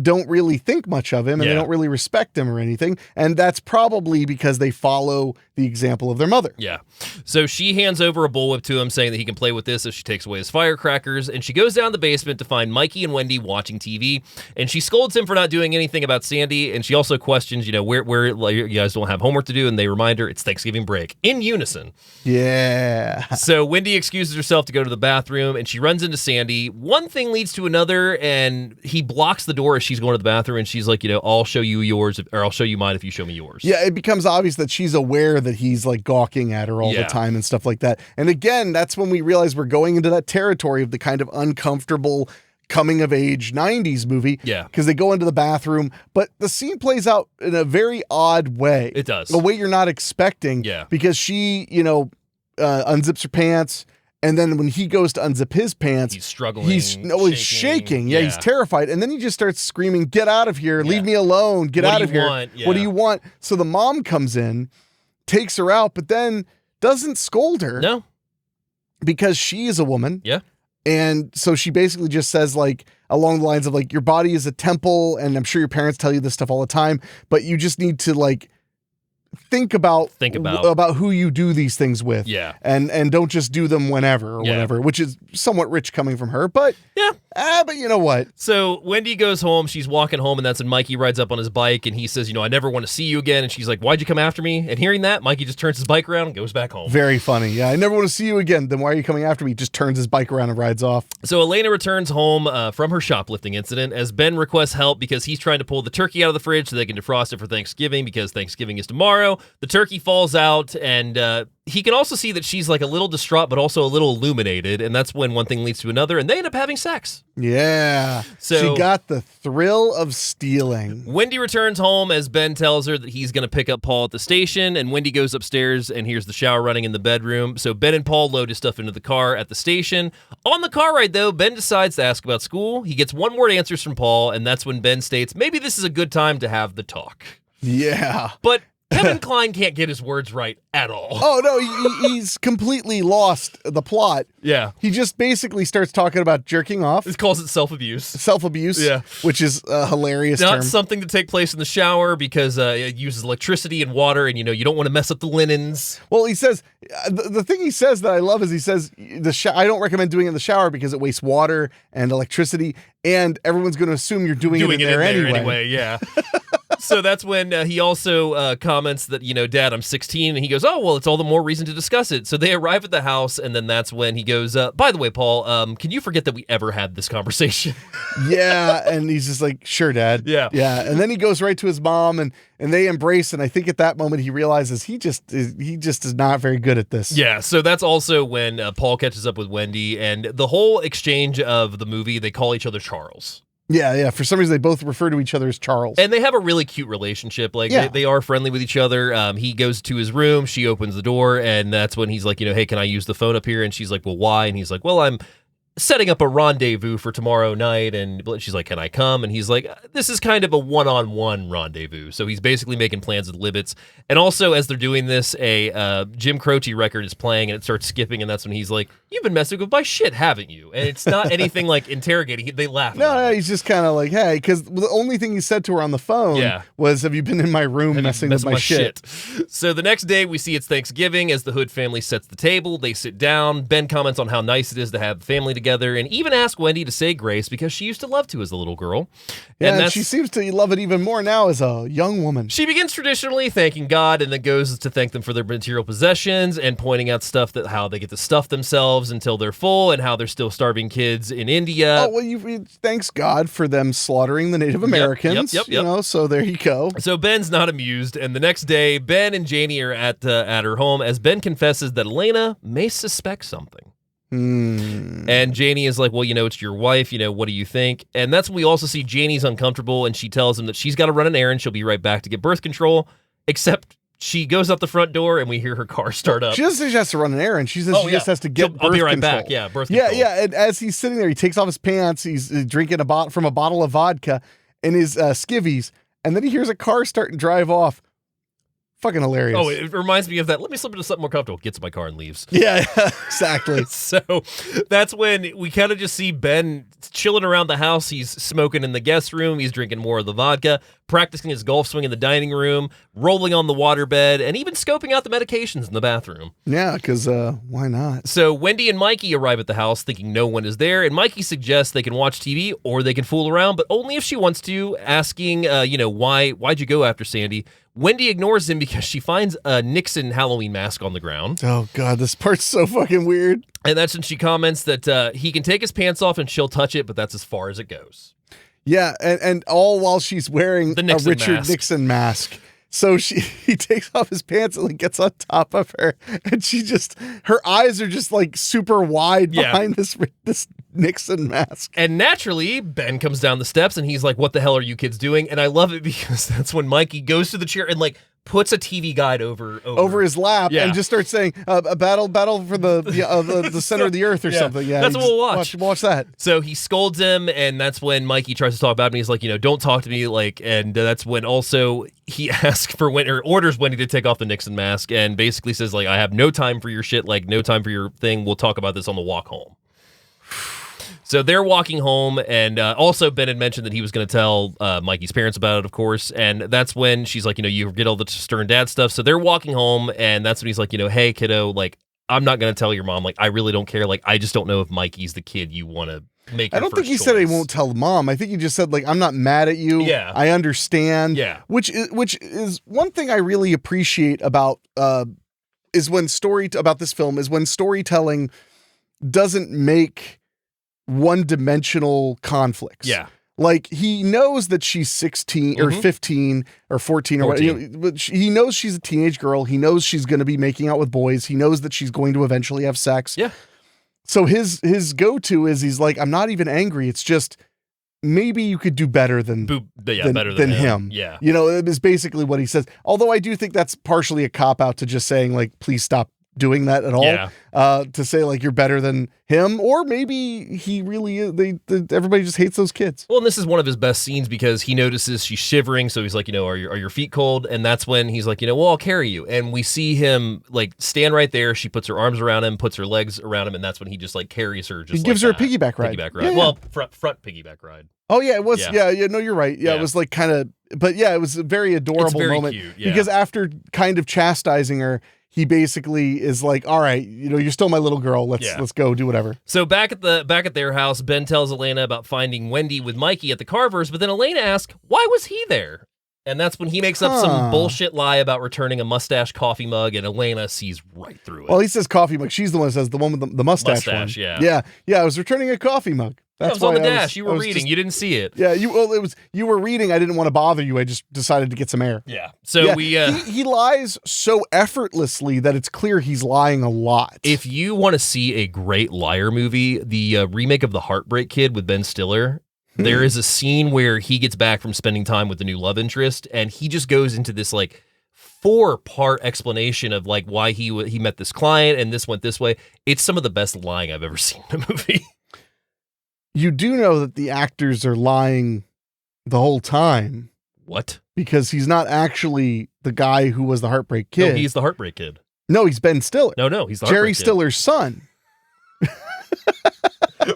don't really think much of him, and they don't really respect him or anything. And that's probably because they follow the example of their mother. Yeah. So she hands over a bullwhip to him, saying that he can play with this if she takes away his firecrackers. And she goes down the basement to find Mikey and Wendy watching TV. And she scolds him for not doing anything about Sandy. And she also questions, where you guys don't have homework to do. And they remind her it's Thanksgiving break in unison. Yeah. So Wendy excuses herself to go to the bathroom, and she runs into Sandy. One thing leads to another, and he blocks the door as she's going to the bathroom. And she's like, I'll show you yours, or I'll show you mine if you show me yours. Yeah, it becomes obvious that she's aware that he's like gawking at her all the time and stuff like that. And again, that's when we realize we're going into that territory of the kind of uncomfortable coming of age 90s movie. Yeah. Because they go into the bathroom, but the scene plays out in a very odd way. It does. A way you're not expecting. Yeah. Because she, unzips her pants. And then when he goes to unzip his pants, he's struggling. He's shaking. Yeah, he's terrified. And then he just starts screaming, "Get out of here. Leave me alone. Get out of here. What do you want?" So the mom comes in, takes her out, but then doesn't scold her. No. Because she is a woman. Yeah. And so she basically just says, like, along the lines of, like, your body is a temple, and I'm sure your parents tell you this stuff all the time, but you just need to, like, think about who you do these things with. Yeah. And don't just do them whenever or whatever, which is somewhat rich coming from her. But yeah. But you know what? So Wendy goes home. She's walking home, and that's when Mikey rides up on his bike, and he says, I never want to see you again. And she's like, why'd you come after me? And hearing that, Mikey just turns his bike around and goes back home. Very funny. Yeah, I never want to see you again. Then why are you coming after me? Just turns his bike around and rides off. So Elena returns home from her shoplifting incident as Ben requests help because he's trying to pull the turkey out of the fridge so they can defrost it for Thanksgiving because Thanksgiving is tomorrow. The turkey falls out, and he can also see that she's like a little distraught but also a little illuminated, and that's when one thing leads to another, and they end up having sex. Yeah. So she got the thrill of stealing. Wendy returns home as Ben tells her that he's going to pick up Paul at the station, and Wendy goes upstairs and hears the shower running in the bedroom. So Ben and Paul load his stuff into the car at the station. On the car ride, though, Ben decides to ask about school. He gets one-word answers from Paul, and that's when Ben states, maybe this is a good time to have the talk. Yeah. But Kevin Kline can't get his words right at all. Oh, no, he's completely lost the plot. Yeah. He just basically starts talking about jerking off. He calls it self-abuse. Self-abuse, yeah, which is a hilarious Not term. something to take place in the shower because it uses electricity and water, and, you don't want to mess up the linens. Well, he says, the thing he says that I love is he says, I don't recommend doing it in the shower because it wastes water and electricity, and everyone's going to assume you're doing it in there anyway. Yeah. So that's when he also comments that, Dad, I'm 16. And he goes, oh, well, it's all the more reason to discuss it. So they arrive at the house, and then that's when he goes, by the way, Paul, can you forget that we ever had this conversation? Yeah, and he's just like, sure, Dad. Yeah. Yeah, and then he goes right to his mom, and they embrace, and I think at that moment he realizes he just is not very good at this. Yeah, so that's also when Paul catches up with Wendy, and the whole exchange of the movie, they call each other Charles. Yeah. For some reason, they both refer to each other as Charles. And they have a really cute relationship. Like, they are friendly with each other. He goes to his room. She opens the door. And that's when he's like, hey, can I use the phone up here? And she's like, well, why? And he's like, well, I'm setting up a rendezvous for tomorrow night. And she's like, can I come? And he's like, this is kind of a one-on-one rendezvous. So he's basically making plans with Libbets. And also, as they're doing this, a Jim Croce record is playing, and it starts skipping. And that's when he's like, you've been messing with my shit, haven't you? And it's not anything like interrogating. They laugh. No, he's just kind of like, hey, because the only thing he said to her on the phone was, have you been in my room messing with my shit? So the next day, we see it's Thanksgiving as the Hood family sets the table. They sit down. Ben comments on how nice it is to have the family together, and even ask Wendy to say grace because she used to love to as a little girl. Yeah, and she seems to love it even more now as a young woman. She begins traditionally thanking God, and then goes to thank them for their material possessions and pointing out stuff that how they get to stuff themselves until they're full and how they're still starving kids in India. Oh, well, thanks God for them slaughtering the Native Americans. Yep. So there you go. So Ben's not amused, and the next day, Ben and Janie are at her home as Ben confesses that Elena may suspect something. And Janie is like, well, it's your wife, what do you think? And that's when we also see Janie's uncomfortable, and she tells him that she's got to run an errand. She'll be right back to get birth control, except she goes out the front door and we hear her car start up. She doesn't say she has to run an errand. She says she just has to get birth control. I'll be right back. Yeah, birth control. Yeah. And as he's sitting there, he takes off his pants. He's drinking from a bottle of vodka and his skivvies, and then he hears a car start and drive off. Fucking hilarious. Oh, it reminds me of that. Let me slip into something more comfortable. Gets in my car and leaves. Yeah, exactly. So that's when we kind of just see Ben chilling around the house. He's smoking in the guest room. He's drinking more of the vodka, practicing his golf swing in the dining room, rolling on the waterbed, and even scoping out the medications in the bathroom. Yeah, because why not? So Wendy and Mikey arrive at the house thinking no one is there, and Mikey suggests they can watch TV or they can fool around, but only if she wants to, asking, why'd you go after Sandy? Wendy ignores him because she finds a Nixon Halloween mask on the ground. Oh, God, this part's so fucking weird. And that's when she comments that he can take his pants off and she'll touch it, but that's as far as it goes. Yeah, and all while she's wearing a Richard Nixon mask. So he takes off his pants and gets on top of her, and her eyes are just like super wide behind this Nixon mask. And naturally, Ben comes down the steps and he's like, what the hell are you kids doing? And I love it because that's when Mikey goes to the chair and puts a TV guide over his lap and just starts saying a battle for the center of the earth or something. Yeah, that's what we'll watch. Watch that. So he scolds him, and that's when Mikey tries to talk about him. He's like, don't talk to me, and that's when also he asks for orders Wendy to take off the Nixon mask, and basically says I have no time for your shit, no time for your thing. We'll talk about this on the walk home. So they're walking home, and also Ben had mentioned that he was going to tell Mikey's parents about it, of course, and that's when she's like, you get all the Stern dad stuff. So they're walking home, and that's when he's like, hey, kiddo, like, I'm not going to tell your mom. Like, I really don't care. Like, I just don't know if Mikey's the kid you want to make your I don't think he first said he choice. won't tell mom. I think he just said, like, I'm not mad at you. Yeah. I understand. Yeah. Which is one thing I really appreciate about about this film is when storytelling doesn't make one-dimensional conflicts. Yeah. Like, he knows that she's 16 or 15 or 14 or whatever. But he knows she's a teenage girl. He knows she's going to be making out with boys. He knows that she's going to eventually have sex. Yeah. So his go-to is he's like, I'm not even angry. It's just maybe you could do better than better than him. Yeah. It is basically what he says. Although I do think that's partially a cop-out to just saying, like, please stop doing that at all. Yeah. To say, like, you're better than him, or maybe he really is. Everybody just hates those kids. Well, and this is one of his best scenes because he notices she's shivering, so he's like, are your feet cold? And that's when he's like, well, I'll carry you. And we see him like stand right there. She puts her arms around him, puts her legs around him, and that's when he just like carries her. Just he gives her a piggyback ride. Yeah. Well, front piggyback ride. Oh yeah, it was. Yeah. No, you're right. Yeah, it was like kind of, but yeah, it was a very adorable moment. Cute, yeah. Because after kind of chastising her, he basically is like, all right, you're still my little girl. Let's go do whatever. So back at their house, Ben tells Elena about finding Wendy with Mikey at the Carvers, but then Elena asks, why was he there? And that's when he makes up some bullshit lie about returning a mustache coffee mug, and Elena sees right through it. Well, he says coffee mug. She's the one that says the one with the mustache one. Yeah. Yeah, I was returning a coffee mug. That's it was on the dash. You were reading. You didn't see it. Yeah, you were reading. I didn't want to bother you. I just decided to get some air. Yeah. So he lies so effortlessly that it's clear he's lying a lot. If you want to see a great liar movie, the remake of The Heartbreak Kid with Ben Stiller, there is a scene where he gets back from spending time with the new love interest, and he just goes into this like 4-part explanation of like why he met this client and this went this way. It's some of the best lying I've ever seen in a movie. You do know that the actors are lying the whole time. What? Because he's not actually the guy who was the Heartbreak Kid. No, he's the Heartbreak Kid. No, he's Ben Stiller. No, he's the Jerry Heartbreak Kid. Stiller's son.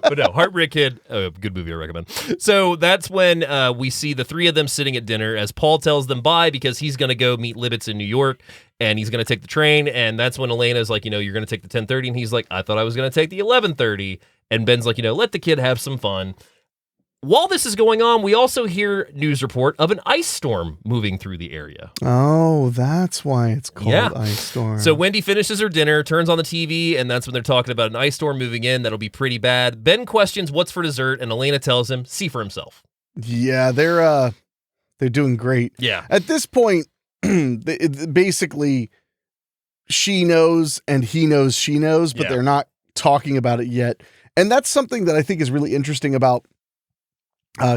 But no, Heartbreak Kid, good movie I recommend. So that's when we see the three of them sitting at dinner as Paul tells them bye because he's going to go meet Libbets in New York and he's going to take the train. And that's when Elena's like, you're going to take the 10:30. And he's like, I thought I was going to take the 11:30. And Ben's like, let the kid have some fun. While this is going on, we also hear news report of an ice storm moving through the area. Oh, that's why it's called Ice Storm. So Wendy finishes her dinner, turns on the TV, and that's when they're talking about an ice storm moving in. That'll be pretty bad. Ben questions what's for dessert, and Elena tells him, see for himself. Yeah, they're doing great. Yeah. At this point, basically, she knows and he knows she knows, but they're not talking about it yet. And that's something that I think is really interesting about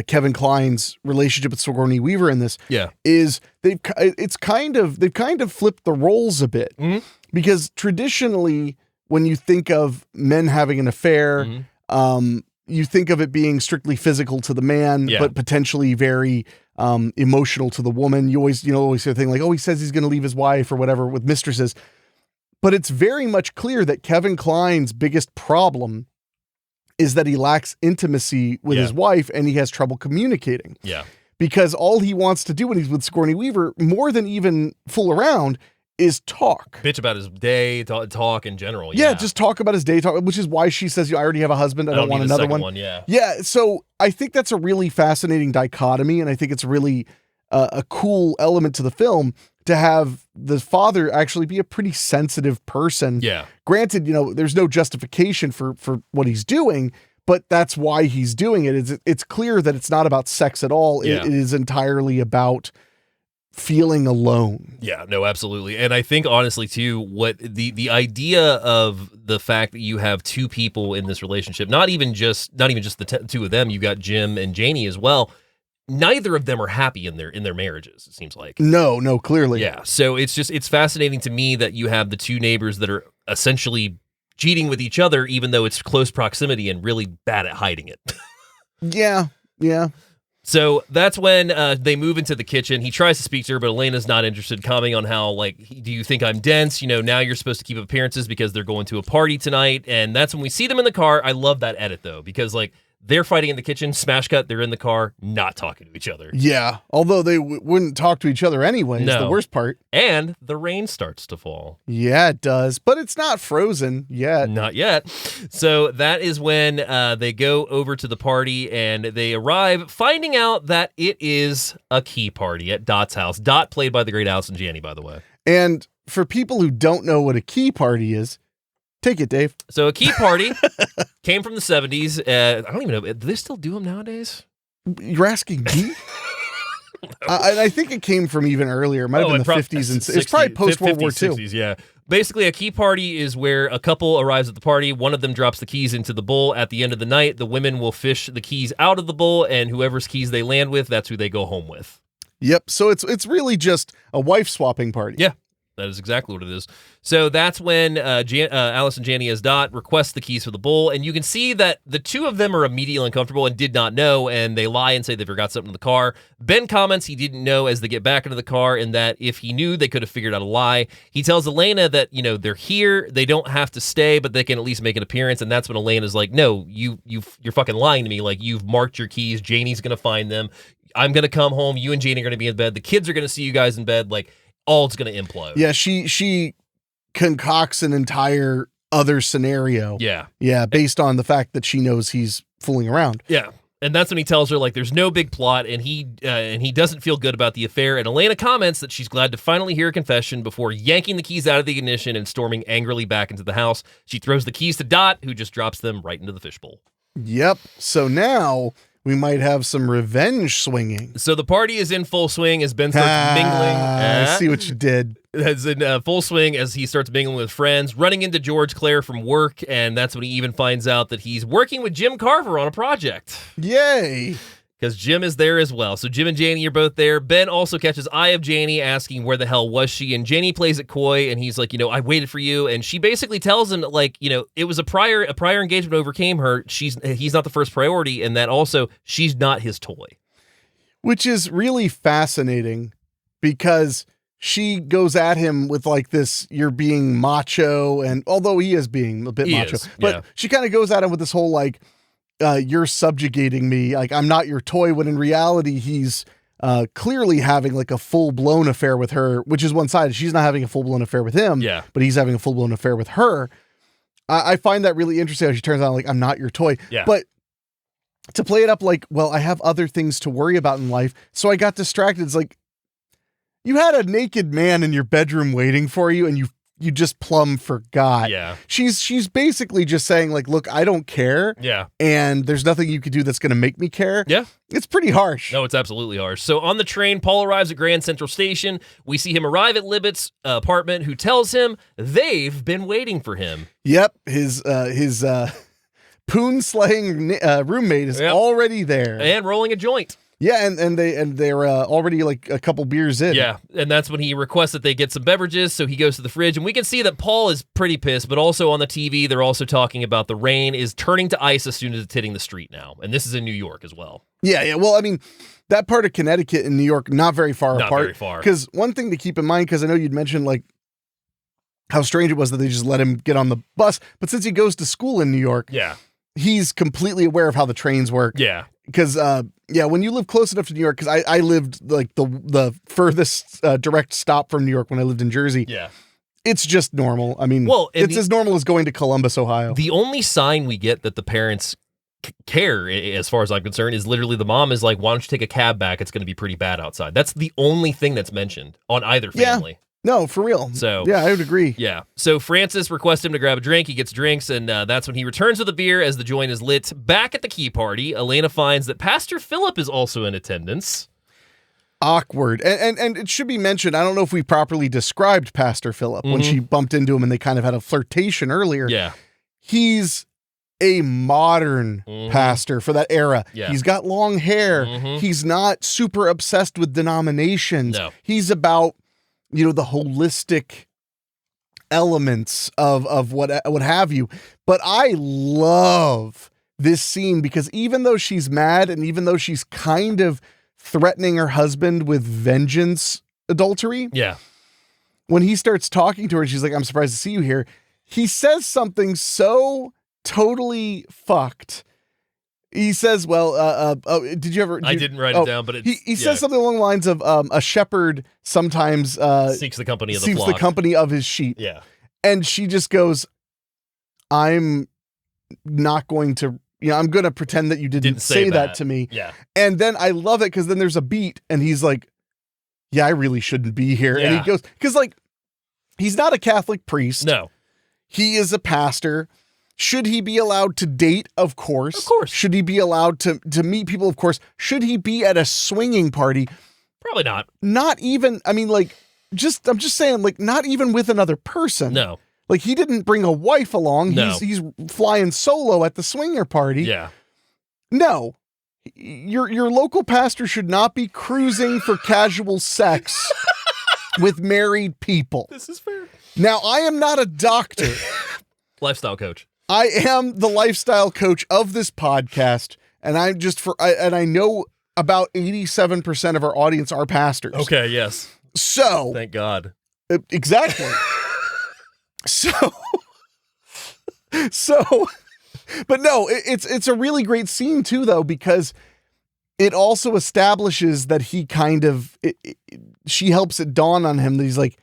Kevin Kline's relationship with Sigourney Weaver in this. Yeah. Is they've kind of flipped the roles a bit. Mm-hmm. Because traditionally when you think of men having an affair, you think of it being strictly physical to the man, but potentially very emotional to the woman. You always hear the thing like, oh, he says he's going to leave his wife or whatever with mistresses. But it's very much clear that Kevin Kline's biggest problem is that he lacks intimacy with his wife and he has trouble communicating. Yeah. Because all he wants to do when he's with Sigourney Weaver, more than even fool around, is talk. Bitch about his day, talk in general. Yeah, just talk about his day, which is why she says, I already have a husband, I don't want another one. Yeah, so I think that's a really fascinating dichotomy, and I think it's really a cool element to the film to have the father actually be a pretty sensitive person. Yeah. Granted, there's no justification for what he's doing, but that's why he's doing it. It's clear that it's not about sex at all. Yeah. It is entirely about feeling alone. Yeah, no, absolutely. And I think honestly too, what the idea of the fact that you have two people in this relationship, not even just the two of them, you got Jim and Janie as well. Neither of them are happy in their marriages, it seems like. No, clearly. Yeah. So it's fascinating to me that you have the two neighbors that are essentially cheating with each other, even though it's close proximity and really bad at hiding it. Yeah. So that's when they move into the kitchen. He tries to speak to her, but Elena's not interested, commenting on how, like, do you think I'm dense? Now you're supposed to keep appearances because they're going to a party tonight. And that's when we see them in the car. I love that edit, though, because, like, They're fighting in the kitchen. Smash cut. They're in the car, not talking to each other. Yeah, although they wouldn't talk to each other anyway. Is the worst part. And the rain starts to fall. Yeah, it does, but it's not frozen yet. Not yet. So that is when they go over to the party and they arrive, finding out that it is a key party at Dot's house. Dot, played by the great Allison Janney, by the way. And for people who don't know what a key party is, take it, Dave. So a key party came from the 70s. I don't even know. Do they still do them nowadays? You're asking me? I think it came from even earlier. It might have been the 50s and 60s. It's probably post-World War II. 60s, yeah. Basically, a key party is where a couple arrives at the party. One of them drops the keys into the bowl. At the end of the night, the women will fish the keys out of the bowl, and whoever's keys they land with, that's who they go home with. Yep. So it's really just a wife-swapping party. Yeah. That is exactly what it is. So that's when Allison Janney as Dot requests the keys for the bowl, and you can see that the two of them are immediately uncomfortable and did not know, and they lie and say they forgot something in the car. Ben comments he didn't know as they get back into the car, and that if he knew, they could have figured out a lie. He tells Elena that, they're here, they don't have to stay, but they can at least make an appearance, and that's when Elena's like, no, you're fucking lying to me. Like, you've marked your keys, Janie's going to find them, I'm going to come home, you and Janie are going to be in bed, the kids are going to see you guys in bed, like, all it's going to implode. Yeah, she concocts an entire other scenario. Yeah. Yeah, based on the fact that she knows he's fooling around. Yeah. And that's when he tells her, like, there's no big plot, and he doesn't feel good about the affair. And Elena comments that she's glad to finally hear a confession before yanking the keys out of the ignition and storming angrily back into the house. She throws the keys to Dot, who just drops them right into the fishbowl. Yep. So now we might have some revenge swinging. So the party is in full swing as Ben starts mingling. I see what you did. As in full swing as he starts mingling with friends, running into George Clare from work, and that's when he even finds out that he's working with Jim Carver on a project. Yay! Because Jim is there as well. So Jim and Janie are both there. Ben also catches eye of Janie, asking where the hell was she, and Janie plays it coy, and he's like, I waited for you, and she basically tells him that, like, it was a prior engagement overcame her. He's not the first priority, and that also she's not his toy. Which is really fascinating because she goes at him with like this, you're being macho, and although he is being a bit macho, but she kind of goes at him with this whole like, you're subjugating me, like I'm not your toy, when in reality he's clearly having like a full-blown affair with her, which is one-sided. She's not having a full-blown affair with him, but he's having a full-blown affair with her. I find that really interesting how she turns out like, I'm not your toy. But to play it up like, well, I have other things to worry about in life, so I got distracted. It's like, you had a naked man in your bedroom waiting for you, and you just plumb forgot. Yeah. She's basically just saying like, look, I don't care. Yeah. And there's nothing you could do that's going to make me care. Yeah. It's pretty harsh. No, it's absolutely harsh. So on the train, Paul arrives at Grand Central Station. We see him arrive at Libet's apartment, who tells him they've been waiting for him. Yep. His poon slaying roommate is already there. And rolling a joint. Yeah, and they're already like a couple beers in. Yeah, and that's when he requests that they get some beverages, so he goes to the fridge, and we can see that Paul is pretty pissed, but also on the TV, they're also talking about the rain is turning to ice as soon as it's hitting the street now, and this is in New York as well. Yeah, well, I mean, that part of Connecticut and New York, not very far apart. Not very far. Because one thing to keep in mind, because I know you'd mentioned like how strange it was that they just let him get on the bus, but since he goes to school in New York, he's completely aware of how the trains work. Yeah. Because, when you live close enough to New York, because I lived like the furthest direct stop from New York when I lived in Jersey. Yeah. It's just normal. I mean, it's as normal as going to Columbus, Ohio. The only sign we get that the parents care, as far as I'm concerned, is literally the mom is like, why don't you take a cab back? It's going to be pretty bad outside. That's the only thing that's mentioned on either family. Yeah. No, for real. So yeah, I would agree. Yeah. So Francis requests him to grab a drink. He gets drinks, and that's when he returns with a beer as the joint is lit. Back at the key party, Elena finds that Pastor Philip is also in attendance. Awkward. And it should be mentioned, I don't know if we properly described Pastor Philip when she bumped into him and they kind of had a flirtation earlier. Yeah. He's a modern pastor for that era. Yeah. He's got long hair. He's not super obsessed with denominations. No. He's about the holistic elements of what have you. But I love this scene because even though she's mad and even though she's kind of threatening her husband with vengeance adultery, when he starts talking to her, she's like, I'm surprised to see you here. He says something so totally fucked. he says, well, did you ever? I didn't write it down, but he says something along the lines of a shepherd sometimes seeks the company of the seeks flock. the company of his sheep. Yeah. And she just goes, I'm not going to, I'm going to pretend that you didn't say that to me. Yeah. And then I love it because then there's a beat and he's like, yeah, I really shouldn't be here. Yeah. And he goes, because like, he's not a Catholic priest. No. He is a pastor. Should he be allowed to date? Of course. Of course. Should he be allowed to meet people? Of course. Should he be at a swinging party? Probably not. Not even, I mean, like, I'm just saying, like, not even with another person. No. Like, he didn't bring a wife along. No. He's flying solo at the swinger party. Yeah. No. Your local pastor should not be cruising for casual sex with married people. This is fair. Now, I am not a doctor. Lifestyle coach. I am the lifestyle coach of this podcast, and I'm just I know about 87% of our audience are pastors. Okay, yes. So, thank God. Exactly. So, but no, it's a really great scene too, though, because it also establishes that he kind of she helps it dawn on him that he's like,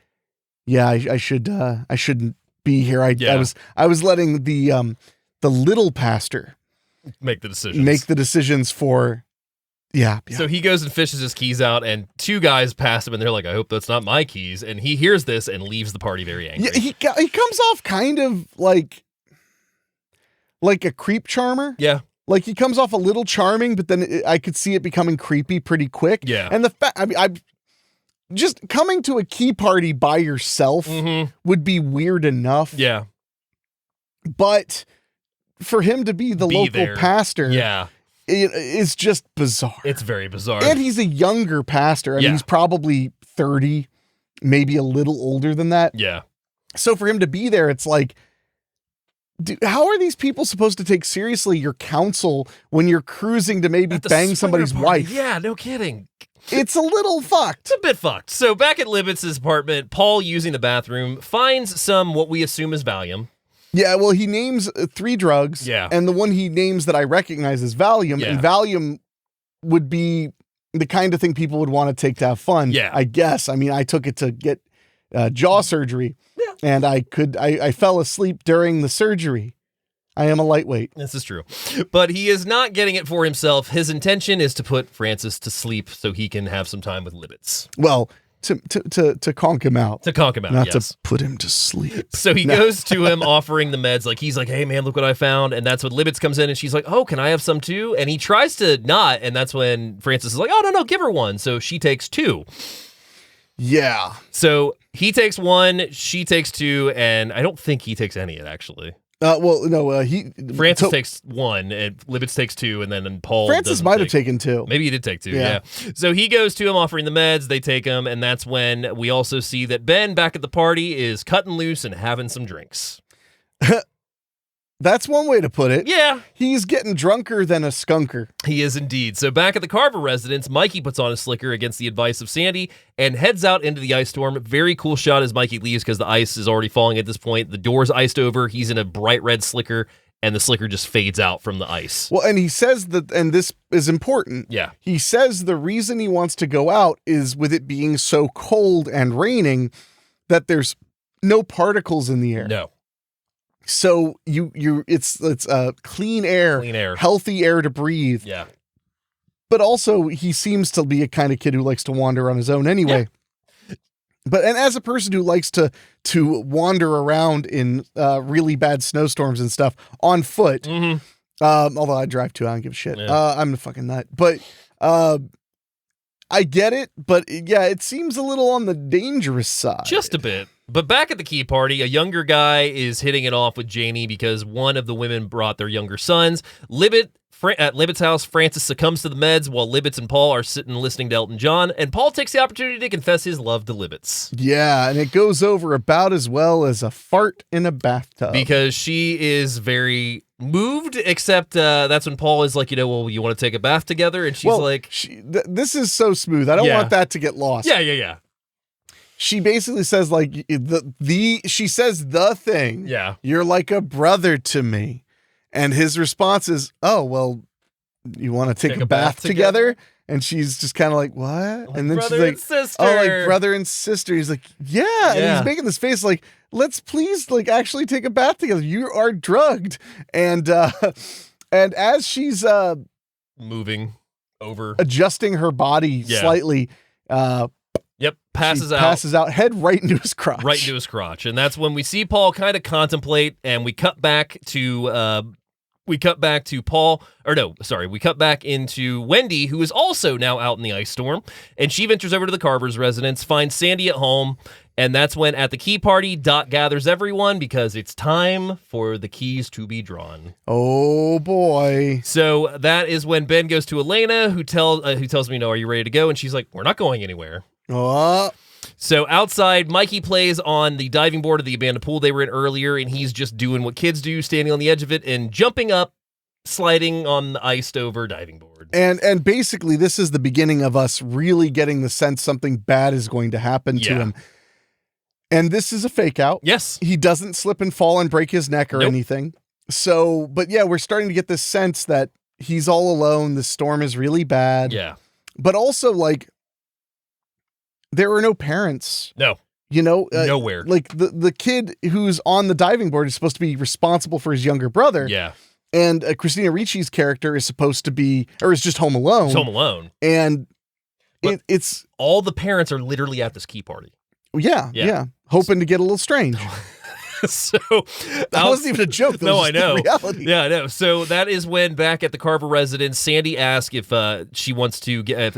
yeah, I shouldn't be here. I was letting the little pastor make the decisions for. Yeah. So he goes and fishes his keys out, and two guys pass him, and they're like, I hope that's not my keys. And he hears this and leaves the party very angry. Yeah, he comes off kind of like a creep charmer. Yeah. Like he comes off a little charming, but then I could see it becoming creepy pretty quick. Yeah. And the fact, I mean, I'm just coming to a key party by yourself would be weird enough. Yeah. But for him to be the local pastor. Yeah. It's just bizarre. It's very bizarre. And he's a younger pastor. I mean, he's probably 30, maybe a little older than that. Yeah. So for him to be there, it's like, dude, how are these people supposed to take seriously your counsel when you're cruising to maybe bang somebody's wife? Yeah, no kidding. It's a little fucked. It's a bit fucked. So back at Libbitz's apartment, Paul, using the bathroom, finds some what we assume is Valium. Yeah, well, he names 3 drugs. Yeah. And the one he names that I recognize is Valium. Yeah. And Valium would be the kind of thing people would want to take to have fun. Yeah. I guess. I mean, I took it to get jaw surgery. Yeah. And I fell asleep during the surgery. I am a lightweight. This is true. But he is not getting it for himself. His intention is to put Francis to sleep so he can have some time with Libbitz. Well, to conk him out. To conk him out, Not yes. to put him to sleep. So he goes to him offering the meds. Like, he's like, hey, man, look what I found. And that's when Libbitz comes in and she's like, oh, can I have some too? And he tries to not. And that's when Francis is like, oh, no, give her one. So she takes 2. Yeah. So he takes 1, she takes 2, and I don't think he takes any, actually. Well, no, Francis takes 1, and Libbitz takes 2, and then Paul. Francis might have taken 2. Maybe he did take 2. Yeah. So he goes to him offering the meds. They take him, and that's when we also see that Ben back at the party is cutting loose and having some drinks. That's one way to put it. Yeah. He's getting drunker than a skunker. He is indeed. So back at the Carver residence, Mikey puts on a slicker against the advice of Sandy and heads out into the ice storm. Very cool shot as Mikey leaves because the ice is already falling at this point. The door's iced over. He's in a bright red slicker, and the slicker just fades out from the ice. Well, and he says that, and this is important. Yeah. He says the reason he wants to go out is with it being so cold and raining that there's no particles in the air. No. So it's clean air, healthy air to breathe. Yeah. But also he seems to be a kind of kid who likes to wander on his own anyway. Yeah. And as a person who likes to wander around in really bad snowstorms and stuff on foot, although I drive too, I don't give a shit. Yeah. I'm a fucking nut. But I get it. But yeah, it seems a little on the dangerous side. Just a bit. But back at the key party, a younger guy is hitting it off with Janie because one of the women brought their younger sons. At Libbitz's house, Francis succumbs to the meds while Libbitz and Paul are sitting listening to Elton John, and Paul takes the opportunity to confess his love to Libbitz. Yeah, and it goes over about as well as a fart in a bathtub. Because she is very moved, except that's when Paul is like, well, you want to take a bath together? And she's like... this is so smooth. I don't want that to get lost. Yeah. She basically says like she says the thing. Yeah. You're like a brother to me. And his response is, oh, well, you want to take a bath together? And she's just kind of like, what? Like and then brother she's like, and sister. oh, like brother and sister. He's like, yeah. And he's making this face like, let's please like actually take a bath together. You are drugged. And as she's moving over, adjusting her body slightly, passes out, head right into his crotch. Right into his crotch. And that's when we see Paul kind of contemplate, and we cut back to we cut back into Wendy, who is also now out in the ice storm, and she ventures over to the Carver's residence, finds Sandy at home, and that's when at the key party, Dot gathers everyone because it's time for the keys to be drawn. Oh boy. So that is when Ben goes to Elena, who tells me, are you ready to go? And she's like, we're not going anywhere. So outside, Mikey plays on the diving board of the abandoned pool they were in earlier, and he's just doing what kids do, standing on the edge of it and jumping up, sliding on the iced over diving board. And basically, this is the beginning of us really getting the sense something bad is going to happen to him. And this is a fake out. Yes. He doesn't slip and fall and break his neck or anything. So, but yeah, we're starting to get this sense that he's all alone. The storm is really bad. Yeah. But also, like, there are no parents. No. Nowhere. Like the kid who's on the diving board is supposed to be responsible for his younger brother. Yeah. And Christina Ricci's character is supposed to be, or is just home alone. He's home alone. And it's all the parents are literally at this key party. Yeah. Hoping to get a little strange. So that wasn't even a joke. No, I know. Reality. Yeah, I know. So that is when back at the Carver residence, Sandy asks if she wants to get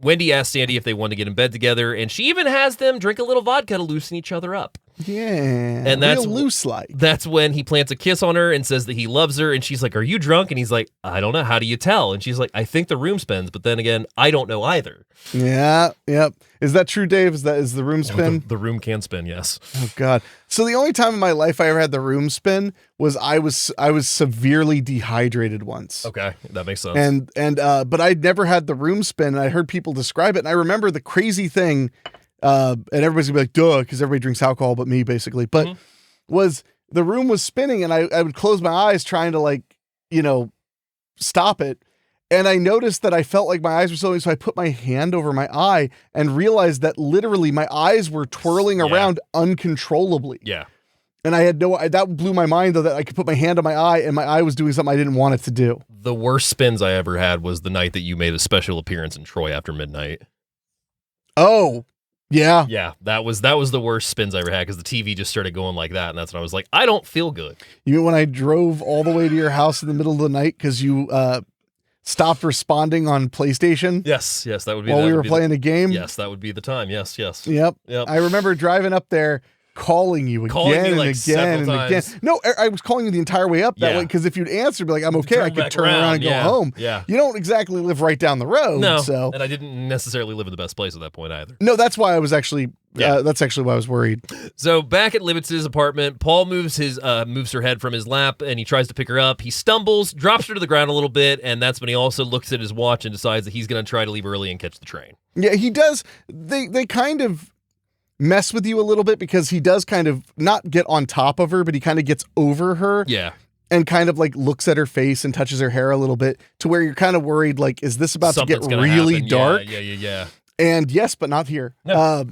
Wendy asked Sandy if they want to get in bed together, and she even has them drink a little vodka to loosen each other up. Yeah, and that's real loose like. That's when he plants a kiss on her and says that he loves her, and she's like, "Are you drunk?" And he's like, "I don't know. How do you tell?" And she's like, "I think the room spins, but then again, I don't know either." Yeah, yep. Is that true, Dave? Is the room spin? The room can spin, yes. Oh God. So the only time in my life I ever had the room spin was I was severely dehydrated once. Okay, that makes sense. But I'd never had the room spin, and I heard people describe it, and I remember the crazy thing. And everybody's gonna be like, duh, because everybody drinks alcohol but me, basically. But was the room was spinning, and I would close my eyes trying to stop it. And I noticed that I felt like my eyes were slowing, so I put my hand over my eye and realized that literally my eyes were twirling around uncontrollably. Yeah. And I had that blew my mind, though, that I could put my hand on my eye and my eye was doing something I didn't want it to do. The worst spins I ever had was the night that you made a special appearance in Troy After Midnight. Oh, yeah. Yeah, that was the worst spins I ever had because the TV just started going like that, and that's when I was like, I don't feel good. You mean when I drove all the way to your house in the middle of the night because you stopped responding on PlayStation? Yes, that would be while we were playing a game. Yes, that would be the time. Yes. Yep. I remember driving up there, calling you again and again. No, I was calling you the entire way up that way because if you'd answer, be like, I'm okay, I could turn around and go home. Yeah. You don't exactly live right down the road. No, so. And I didn't necessarily live in the best place at that point either. No, that's why I was actually, that's actually why I was worried. So back at Libitz's apartment, Paul moves her head from his lap and he tries to pick her up. He stumbles, drops her to the ground a little bit, and that's when he also looks at his watch and decides that he's going to try to leave early and catch the train. Yeah, he does. They kind of mess with you a little bit because he does kind of not get on top of her, but he kind of gets over her. Yeah. And kind of like looks at her face and touches her hair a little bit to where you're kind of worried, like, is this about to get really dark? Yeah. And yes, but not here. No.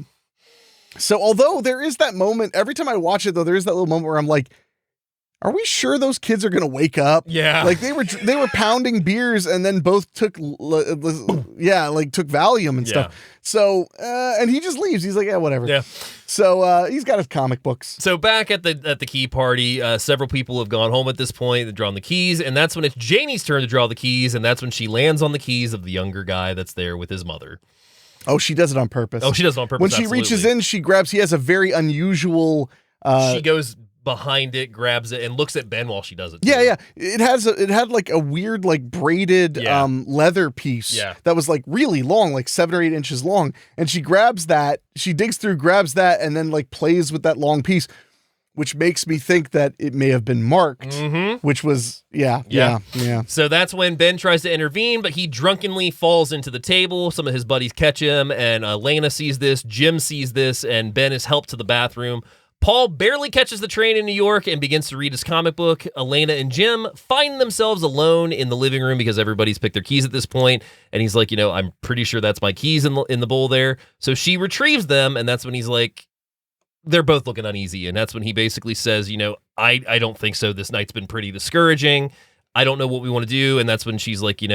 So although there is that moment, every time I watch it though, there is that little moment where I'm like, are we sure those kids are going to wake up? Yeah. Like they were pounding beers and then both took Valium and stuff. So, and he just leaves. He's like, yeah, whatever. Yeah. So he's got his comic books. So back at the key party, several people have gone home at this point. They've drawn the keys, and that's when it's Janie's turn to draw the keys, and that's when she lands on the keys of the younger guy that's there with his mother. Oh, she does it on purpose. Oh, she does it on purpose. When she reaches in, she grabs. He has a very unusual. She goes behind it, grabs it, and looks at Ben while she does it. Yeah. It had like a weird like braided leather piece that was like really long, like 7 or 8 inches long. And she grabs that, she digs through, grabs that, and then like plays with that long piece, which makes me think that it may have been marked, which was, yeah. So that's when Ben tries to intervene, but he drunkenly falls into the table. Some of his buddies catch him, and Elena sees this, Jim sees this, and Ben is helped to the bathroom. Paul barely catches the train in New York and begins to read his comic book. Elena and Jim find themselves alone in the living room because everybody's picked their keys at this point. And he's like, I'm pretty sure that's my keys in the bowl there. So she retrieves them, and that's when he's like, they're both looking uneasy. And that's when he basically says, I don't think so. This night's been pretty discouraging. I don't know what we want to do. And that's when she's like, we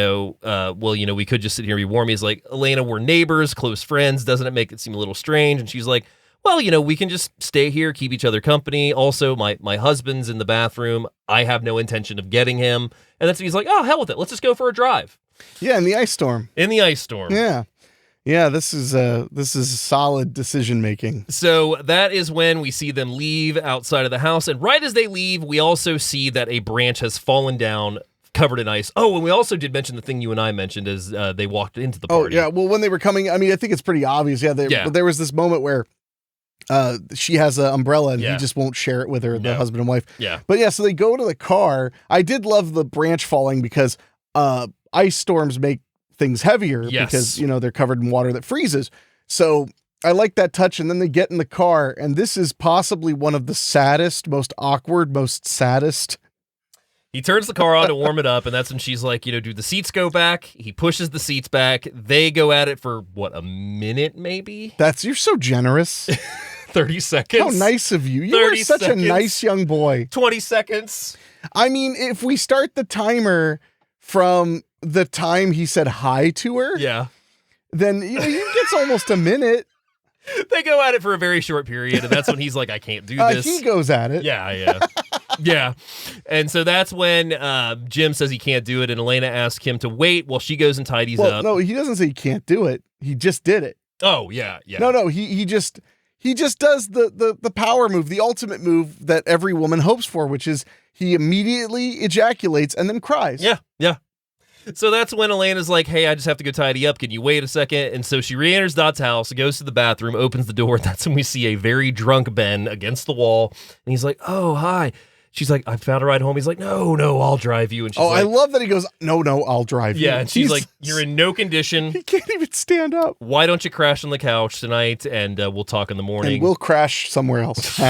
could just sit here and be warm. He's like, Elena, we're neighbors, close friends. Doesn't it make it seem a little strange? And she's like, well, we can just stay here, keep each other company. Also, my husband's in the bathroom. I have no intention of getting him. And that's when he's like, oh, hell with it. Let's just go for a drive. Yeah, in the ice storm. Yeah. Yeah, this is solid decision making. So that is when we see them leave outside of the house. And right as they leave, we also see that a branch has fallen down, covered in ice. Oh, and we also did mention the thing you and I mentioned as they walked into the party. Oh, yeah. Well, when they were coming, I think it's pretty obvious. Yeah, but there was this moment where she has an umbrella and he just won't share it with her, the husband and wife. Yeah. But yeah, so they go to the car. I did love the branch falling because ice storms make things heavier because, they're covered in water that freezes. So I like that touch. And then they get in the car, and this is possibly one of the saddest, most awkward, most saddest. He turns the car on to warm it up, and that's when she's like, do the seats go back? He pushes the seats back. They go at it for, a minute maybe? You're so generous. 30 seconds. How nice of you. You are such a nice young boy. 20 seconds. If we start the timer from the time he said hi to her, then he gets almost a minute. They go at it for a very short period, and that's when he's like, I can't do this. He goes at it. Yeah. Yeah. And so that's when Jim says he can't do it, and Elena asks him to wait while she goes and tidies up. No, he doesn't say he can't do it. He just did it. Oh, yeah. No, he just does the power move, the ultimate move that every woman hopes for, which is he immediately ejaculates and then cries. Yeah. So that's when Elena's like, hey, I just have to go tidy up. Can you wait a second? And so she re-enters Dot's house, goes to the bathroom, opens the door. That's when we see a very drunk Ben against the wall. And he's like, oh, hi. She's like, I found a ride home. He's like, no, I'll drive you. And she's like, I love that he goes, no, I'll drive you. Yeah, and she's like, you're in no condition. He can't even stand up. Why don't you crash on the couch tonight, and we'll talk in the morning. And we'll crash somewhere else.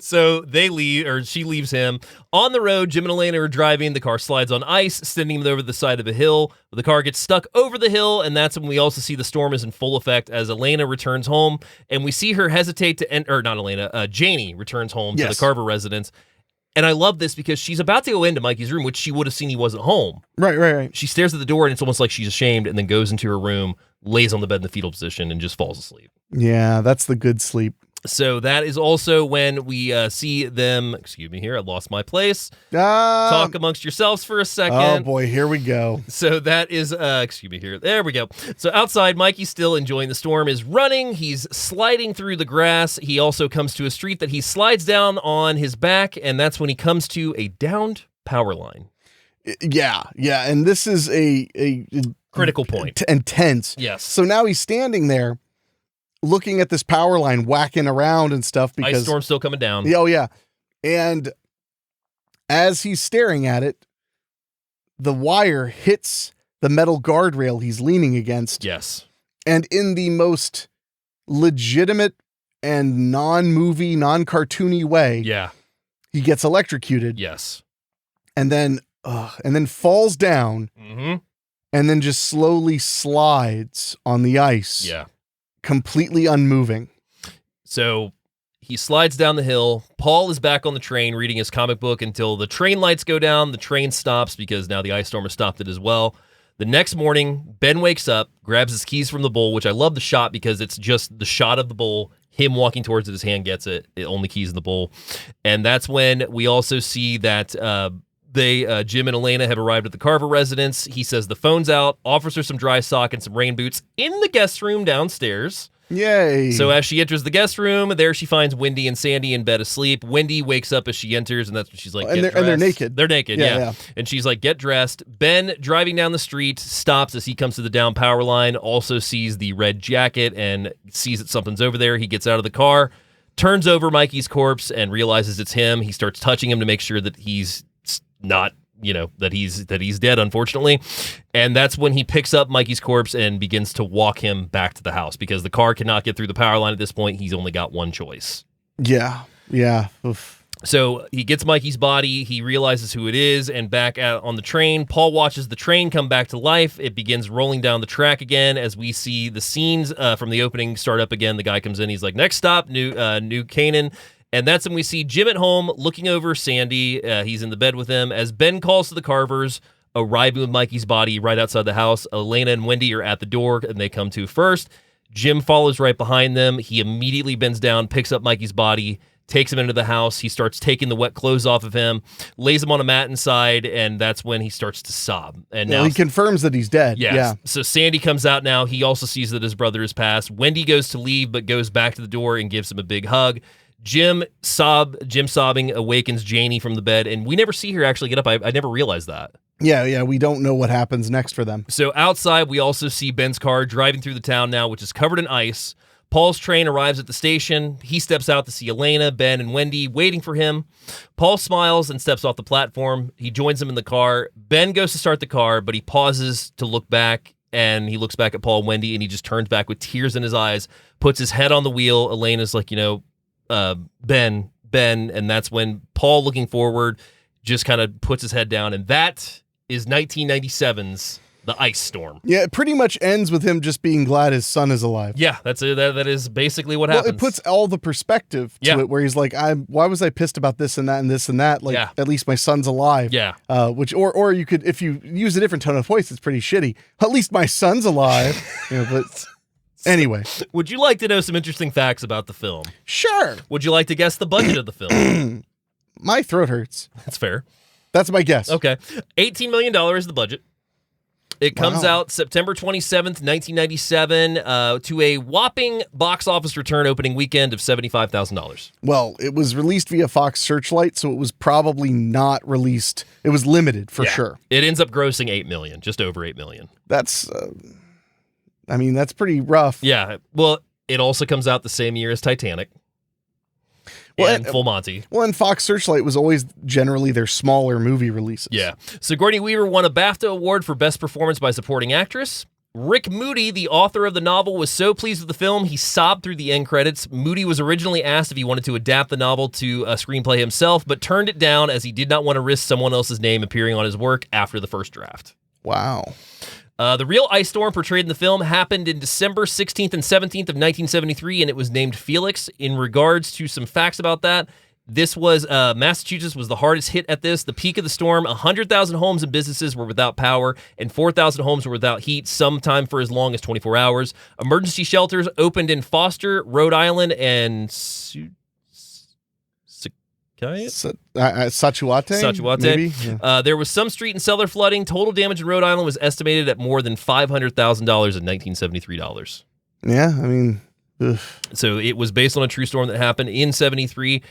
So they leave, or she leaves him. On the road, Jim and Elena are driving. The car slides on ice, sending them over the side of a hill. The car gets stuck over the hill, and that's when we also see the storm is in full effect as Elena returns home, and we see her hesitate to enter, or not Elena, Janie returns home to the Carver residence. And I love this because she's about to go into Mikey's room, which she would have seen he wasn't home. Right. She stares at the door, and it's almost like she's ashamed, and then goes into her room, lays on the bed in the fetal position, and just falls asleep. Yeah, that's the good sleep. So that is also when we see them, excuse me here, I lost my place. Talk amongst yourselves for a second. Oh boy, here we go. So that is, excuse me here, there we go. So outside, Mikey's still enjoying the storm, is running, he's sliding through the grass. He also comes to a street that he slides down on his back, and that's when he comes to a downed power line. Yeah, and this is a critical point. Intense. Yes. So now he's standing there, looking at this power line, whacking around and stuff because ice storm's still coming down. Oh yeah. And as he's staring at it, the wire hits the metal guardrail he's leaning against. Yes. And in the most legitimate and non-movie, non-cartoony way, he gets electrocuted. Yes. And then falls down, and then just slowly slides on the ice. Yeah. Completely unmoving. So he slides down the hill. Paul is back on the train reading his comic book until the train lights go down. The train stops because now the ice storm has stopped it as well. The next morning, Ben wakes up, grabs his keys from the bowl, which I love the shot because it's just the shot of the bowl, him walking towards it, his hand gets it, only keys in the bowl. And that's when we also see that Jim and Elena have arrived at the Carver residence. He says the phone's out, offers her some dry sock and some rain boots in the guest room downstairs. Yay. So as she enters the guest room, there she finds Wendy and Sandy in bed asleep. Wendy wakes up as she enters, and that's when she's like, get dressed. And they're naked. They're naked, yeah. And she's like, get dressed. Ben, driving down the street, stops as he comes to the down power line, also sees the red jacket and sees that something's over there. He gets out of the car, turns over Mikey's corpse, and realizes it's him. He starts touching him to make sure that he's not, that he's dead, unfortunately. And that's when he picks up Mikey's corpse and begins to walk him back to the house because the car cannot get through the power line at this point. He's only got one choice. Yeah. Oof. So he gets Mikey's body, he realizes who it is, and back out on the train, Paul watches the train come back to life. It begins rolling down the track again as we see the scenes from the opening start up again. The guy comes in, he's like, next stop, New Canaan. And that's when we see Jim at home looking over Sandy. He's in the bed with him as Ben calls to the Carvers, arriving with Mikey's body right outside the house. Elena and Wendy are at the door, and they come to first. Jim follows right behind them. He immediately bends down, picks up Mikey's body, takes him into the house. He starts taking the wet clothes off of him, lays him on a mat inside, and that's when he starts to sob. And now he confirms that he's dead. Yeah. So Sandy comes out now. He also sees that his brother has passed. Wendy goes to leave, but goes back to the door and gives him a big hug. Jim sobbing awakens Janie from the bed, and we never see her actually get up. I never realized that. Yeah, we don't know what happens next for them. So outside, we also see Ben's car driving through the town now, which is covered in ice. Paul's train arrives at the station. He steps out to see Elena, Ben, and Wendy waiting for him. Paul smiles and steps off the platform. He joins them in the car. Ben goes to start the car, but he pauses to look back, and he looks back at Paul and Wendy, and he just turns back with tears in his eyes, puts his head on the wheel. Elena's like, Ben, and that's when Paul, looking forward, just kind of puts his head down, and that is 1997's The Ice Storm. Yeah, it pretty much ends with him just being glad his son is alive. Yeah, that is basically what happens. It puts all the perspective to it, where he's like, why was I pissed about this and that and this and that? Like, at least my son's alive. Yeah. Or you could, if you use a different tone of voice, it's pretty shitty. At least my son's alive. But anyway. Would you like to know some interesting facts about the film? Sure. Would you like to guess the budget of the film? My throat hurts. That's fair. That's my guess. Okay. $18 million is the budget. It comes out September 27th, 1997, to a whopping box office return opening weekend of $75,000. Well, it was released via Fox Searchlight, so it was probably not released. It was limited for sure. It ends up grossing $8 million, just over $8 million. That's, that's pretty rough. Yeah. Well, it also comes out the same year as Titanic. And Full Monty. Well, and Fox Searchlight was always generally their smaller movie releases. Yeah. Sigourney Weaver won a BAFTA award for Best Performance by Supporting Actress. Rick Moody, the author of the novel, was so pleased with the film, he sobbed through the end credits. Moody was originally asked if he wanted to adapt the novel to a screenplay himself, but turned it down as he did not want to risk someone else's name appearing on his work after the first draft. Wow. The real ice storm portrayed in the film happened in December 16th and 17th of 1973, and it was named Felix. In regards to some facts about that, this was Massachusetts was the hardest hit at this. The peak of the storm, 100,000 homes and businesses were without power, and 4,000 homes were without heat, sometime for as long as 24 hours. Emergency shelters opened in Foster, Rhode Island, and Sachuate, maybe? Yeah. There was some street and cellar flooding. Total damage in Rhode Island was estimated at more than $500,000 in 1973 dollars. Yeah, ugh. So it was based on a true storm that happened in 73.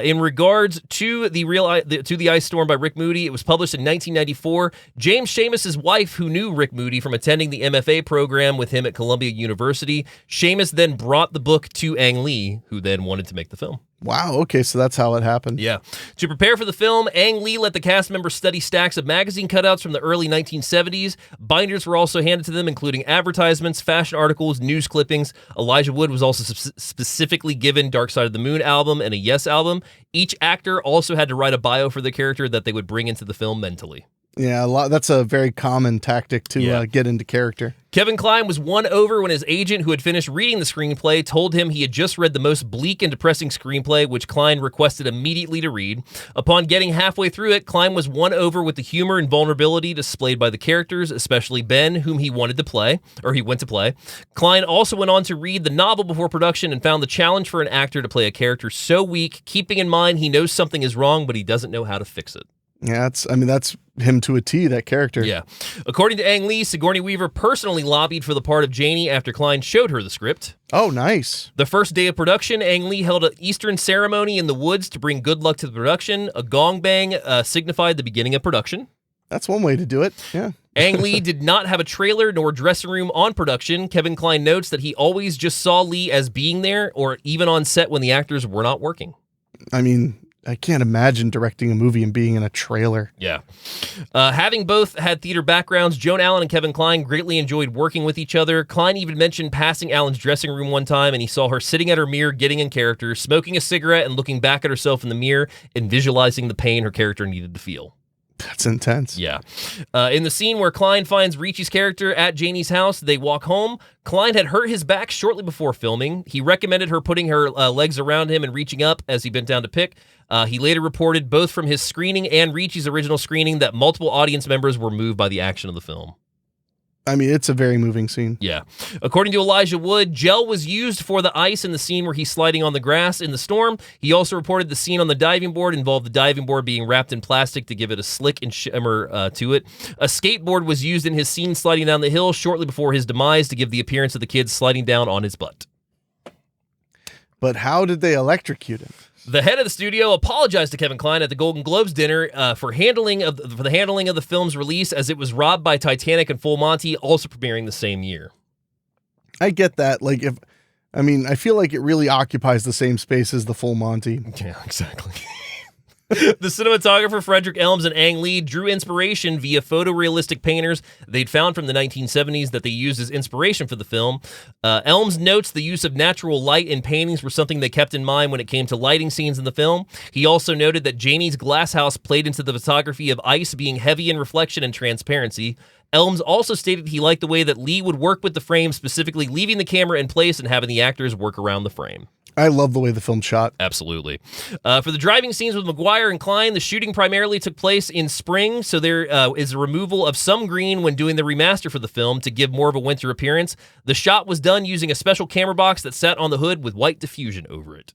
In regards to the Ice Storm by Rick Moody, it was published in 1994. James Seamus's wife, who knew Rick Moody from attending the MFA program with him at Columbia University, Seamus then brought the book to Ang Lee, who then wanted to make the film. Wow, okay, so that's how it happened. Yeah. To prepare for the film, Ang Lee let the cast members study stacks of magazine cutouts from the early 1970s. Binders were also handed to them, including advertisements, fashion articles, news clippings. Elijah Wood was also specifically given Dark Side of the Moon album and a Yes album. Each actor also had to write a bio for the character that they would bring into the film mentally. Yeah, that's a very common tactic to get into character. Kevin Kline was won over when his agent, who had finished reading the screenplay, told him he had just read the most bleak and depressing screenplay, which Kline requested immediately to read. Upon getting halfway through it, Kline was won over with the humor and vulnerability displayed by the characters, especially Ben, whom he went to play. Kline also went on to read the novel before production and found the challenge for an actor to play a character so weak, keeping in mind he knows something is wrong, but he doesn't know how to fix it. Yeah, that's him to a T, that character. Yeah. According to Ang Lee, Sigourney Weaver personally lobbied for the part of Janie after Kline showed her the script. Oh, nice. The first day of production, Ang Lee held an Eastern ceremony in the woods to bring good luck to the production. A gong bang signified the beginning of production. That's one way to do it, yeah. Ang Lee did not have a trailer nor dressing room on production. Kevin Kline notes that he always just saw Lee as being there or even on set when the actors were not working. I can't imagine directing a movie and being in a trailer. Yeah. Having both had theater backgrounds, Joan Allen and Kevin Kline greatly enjoyed working with each other. Kline even mentioned passing Allen's dressing room one time, and he saw her sitting at her mirror, getting in character, smoking a cigarette and looking back at herself in the mirror and visualizing the pain her character needed to feel. That's intense. Yeah. In the scene where Kline finds Ricci's character at Janie's house, they walk home. Kline had hurt his back shortly before filming. He recommended her putting her legs around him and reaching up as he bent down to pick. He later reported, both from his screening and Ricci's original screening, that multiple audience members were moved by the action of the film. I mean, it's a very moving scene. Yeah. According to Elijah Wood, gel was used for the ice in the scene where he's sliding on the grass in the storm. He also reported the scene on the diving board involved the diving board being wrapped in plastic to give it a slick and shimmer to it. A skateboard was used in his scene sliding down the hill shortly before his demise to give the appearance of the kid sliding down on his butt. But how did they electrocute him? The head of the studio apologized to Kevin Kline at the Golden Globes dinner for the handling of the film's release, as it was robbed by Titanic and Full Monty, also premiering the same year. I get that. I feel like it really occupies the same space as the Full Monty. Yeah, exactly. The cinematographer Frederick Elms and Ang Lee drew inspiration via photorealistic painters they'd found from the 1970s that they used as inspiration for the film. Elms notes the use of natural light in paintings were something they kept in mind when it came to lighting scenes in the film. He also noted that Janie's glass house played into the photography of ice being heavy in reflection and transparency. Elms also stated he liked the way that Lee would work with the frame, specifically leaving the camera in place and having the actors work around the frame. I love the way the film shot. Absolutely. For the driving scenes with Maguire and Kline, the shooting primarily took place in spring, so there is a removal of some green when doing the remaster for the film to give more of a winter appearance. The shot was done using a special camera box that sat on the hood with white diffusion over it.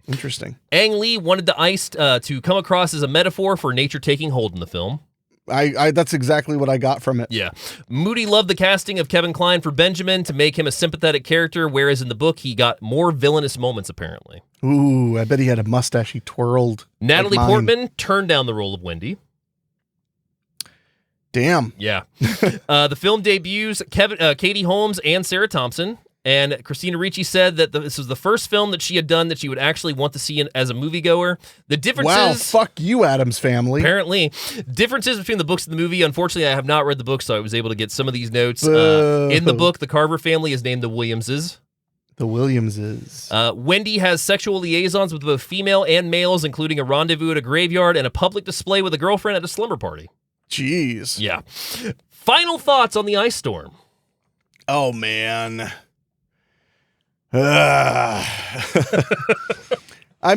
Interesting. Ang Lee wanted the ice to come across as a metaphor for nature taking hold in the film. That's exactly what I got from it. Yeah. Moody loved the casting of Kevin Kline for Benjamin to make him a sympathetic character, whereas in the book, he got more villainous moments, apparently. Ooh, I bet he had a mustache he twirled. Natalie like Portman turned down the role of Wendy. Damn. Yeah. The film debuts Katie Holmes and Sarah Thompson. And Christina Ricci said that this was the first film that she had done that she would actually want to see as a moviegoer. The differences... Wow, fuck you, Addams Family. Apparently. Differences between the books and the movie. Unfortunately, I have not read the book, so I was able to get some of these notes. In the book, the Carver family is named the Williamses. The Williamses. Wendy has sexual liaisons with both female and males, including a rendezvous at a graveyard and a public display with a girlfriend at a slumber party. Jeez. Yeah. Final thoughts on the ice storm. Oh, man. I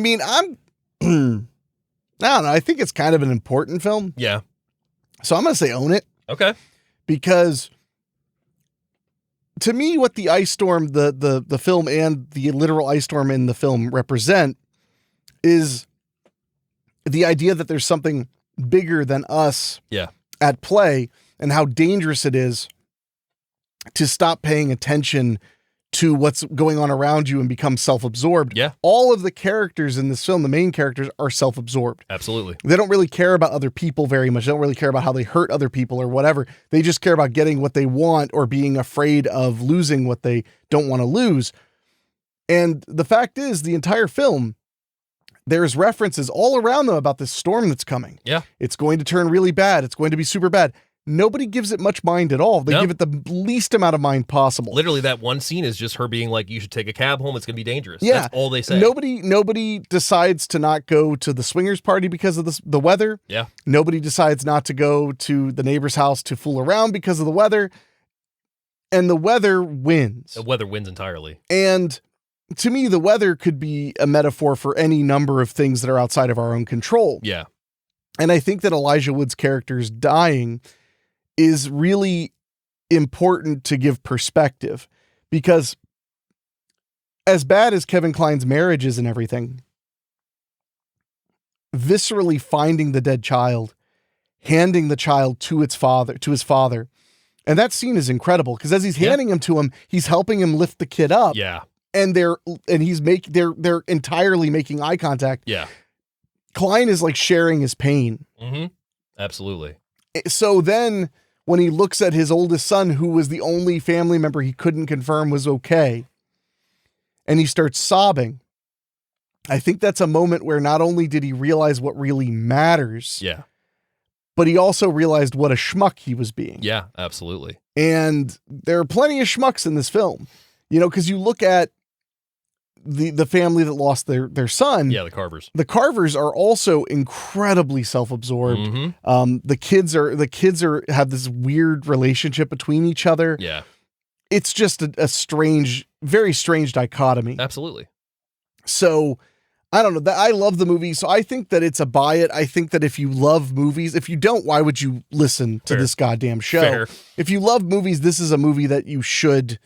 mean, I don't know. I think it's kind of an important film. Yeah. So I'm going to say own it. Okay. Because to me, what the ice storm, the film and the literal ice storm in the film represent is the idea that there's something bigger than us at play, and how dangerous it is to stop paying attention to what's going on around you and become self-absorbed. Yeah. All of the characters in this film, the main characters, are self-absorbed. Absolutely. They don't really care about other people very much. They don't really care about how they hurt other people or whatever. They just care about getting what they want or being afraid of losing what they don't want to lose. And the fact is, the entire film, there's references all around them about this storm that's coming. Yeah. It's going to turn really bad. It's going to be super bad. Nobody gives it much mind at all. They give it the least amount of mind possible. Literally, that one scene is just her being like, you should take a cab home. It's going to be dangerous. Yeah. That's all they say. Nobody decides to not go to the swingers party because of the weather. Yeah. Nobody decides not to go to the neighbor's house to fool around because of the weather. And the weather wins. The weather wins entirely. And to me, the weather could be a metaphor for any number of things that are outside of our own control. Yeah. And I think that Elijah Wood's character's dying is really important to give perspective, because as bad as Kevin Kline's marriage is and everything, viscerally finding the dead child, handing the child to his father. And that scene is incredible, because as he's handing him to him, he's helping him lift the kid up. Yeah. And they're entirely making eye contact. Yeah. Kline is like sharing his pain. Mm-hmm. Absolutely. So then when he looks at his oldest son, who was the only family member he couldn't confirm was okay, and he starts sobbing, I think that's a moment where not only did he realize what really matters, Yeah. but he also realized what a schmuck he was being. Yeah, absolutely. And there are plenty of schmucks in this film, you know, because you look at the family that lost their son. Yeah, the Carvers. The Carvers are also incredibly self-absorbed. Mm-hmm. The kids have this weird relationship between each other. Yeah. It's just a strange, very strange dichotomy. Absolutely. So I don't know. I love the movie, so I think that it's a buy it. I think that if you love movies, if you don't, why would you listen to this goddamn show? Fair. If you love movies, this is a movie that you should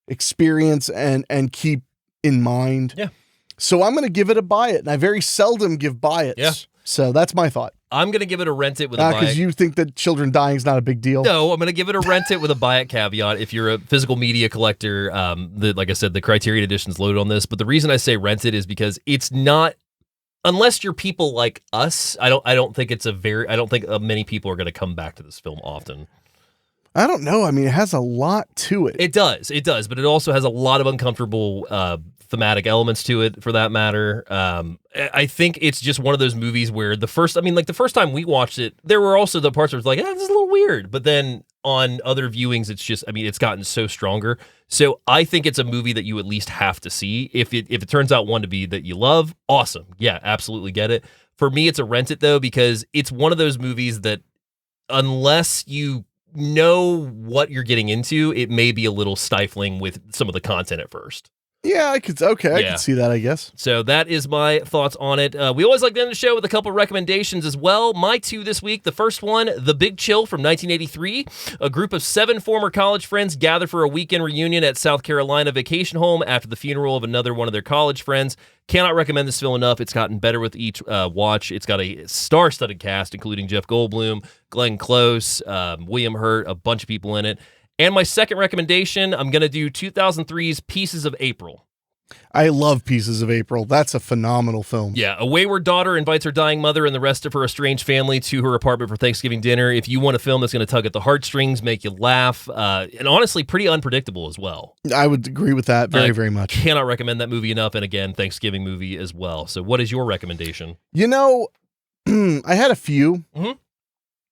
experience and keep in mind. Yeah. So I'm going to give it a buy it, and I very seldom give buy its. Yeah. So that's my thought. I'm going to give it a rent it with a buy it. Because you think that children dying is not a big deal? No, I'm going to give it a rent it with a buy it caveat. If you're a physical media collector, like I said, the Criterion edition's loaded on this. But the reason I say rent it is because it's not, unless you're people like us, I don't think many people are going to come back to this film often. I don't know. I mean, it has a lot to it. It does, but it also has a lot of uncomfortable thematic elements to it, for that matter. I think it's just one of those movies where the first time we watched it, there were also the parts where it's like, this is a little weird. But then on other viewings, it's gotten so stronger. So I think it's a movie that you at least have to see. If it turns out one to be that you love, awesome. Yeah, absolutely get it. For me, it's a rent it though, because it's one of those movies that unless you know what you're getting into, it may be a little stifling with some of the content at first. Yeah, I could see that, I guess. So that is my thoughts on it. We always like to end the show with a couple recommendations as well. My two this week. The first one, The Big Chill from 1983. A group of 7 former college friends gather for a weekend reunion at South Carolina vacation home after the funeral of another one of their college friends. Cannot recommend this film enough. It's gotten better with each watch. It's got a star-studded cast, including Jeff Goldblum, Glenn Close, William Hurt, a bunch of people in it. And my second recommendation, I'm going to do 2003's Pieces of April. I love Pieces of April. That's a phenomenal film. Yeah, a wayward daughter invites her dying mother and the rest of her estranged family to her apartment for Thanksgiving dinner. If you want a film that's going to tug at the heartstrings, make you laugh, and honestly, pretty unpredictable as well. I would agree with that very, very much. Cannot recommend that movie enough, and again, Thanksgiving movie as well. So what is your recommendation? You know, I had a few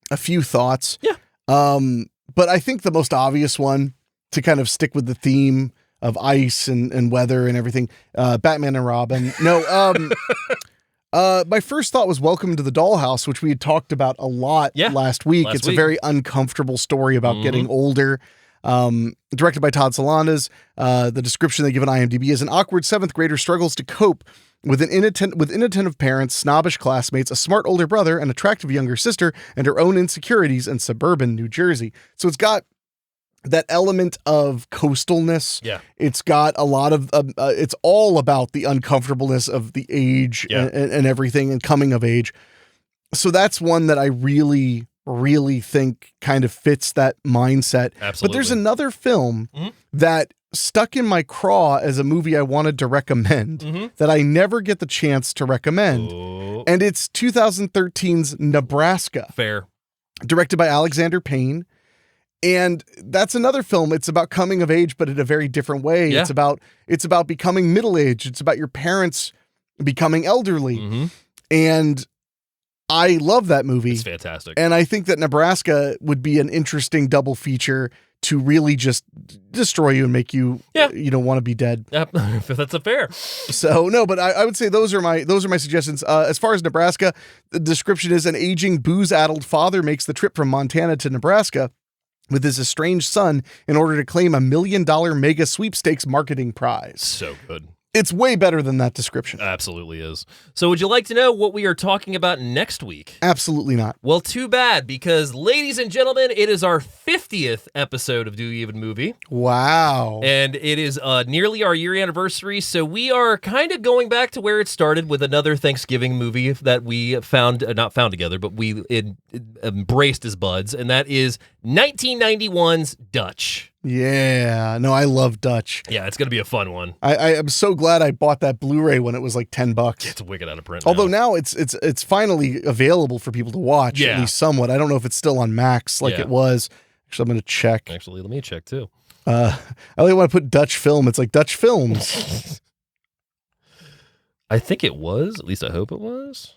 thoughts. Yeah. But I think the most obvious one, to kind of stick with the theme of ice and weather and everything, Batman and Robin. No, my first thought was Welcome to the Dollhouse, which we had talked about a lot last week. It's a very uncomfortable story about getting older. Directed by Todd Solondz. The description they give on IMDb is: an awkward 7th grader struggles to cope with inattentive parents, snobbish classmates, a smart older brother, an attractive younger sister, and her own insecurities in suburban New Jersey. So it's got that element of coastalness. Yeah. It's got a lot of, it's all about the uncomfortableness of the age and everything and coming of age. So that's one that I really, really think kind of fits that mindset. Absolutely. But there's another film that stuck in my craw as a movie I wanted to recommend that I never get the chance to recommend. And it's 2013's Nebraska. Fair. Directed by Alexander Payne. And that's another film. It's about coming of age, but in a very different way. Yeah. It's about becoming middle-aged. It's about your parents becoming elderly. And I love that movie. It's fantastic. And I think that Nebraska would be an interesting double feature to really just destroy you and make you, want to be dead. That's a fair. So no, but I would say those are my suggestions. As far as Nebraska, the description is: an aging booze-addled father makes the trip from Montana to Nebraska with his estranged son in order to claim $1 million mega sweepstakes marketing prize. So good. It's way better than that description. Absolutely is. So would you like to know what we are talking about next week? Absolutely not. Well, too bad, because ladies and gentlemen, it is our 50th episode of Do You Even Movie. Wow. And it is nearly our year anniversary, so we are kind of going back to where it started with another Thanksgiving movie that we not found together, but we embraced as buds, and that is 1991's Dutch. Yeah, no, I love Dutch. Yeah, it's going to be a fun one. I am so glad I bought that Blu-ray when it was like $10. It's wicked out of print. Although now it's finally available for people to watch, at least somewhat. I don't know if it's still on Max like it was. Actually, I'm going to check. Actually, let me check too. I only want to put Dutch film. It's like Dutch Films. I think it was. At least I hope it was.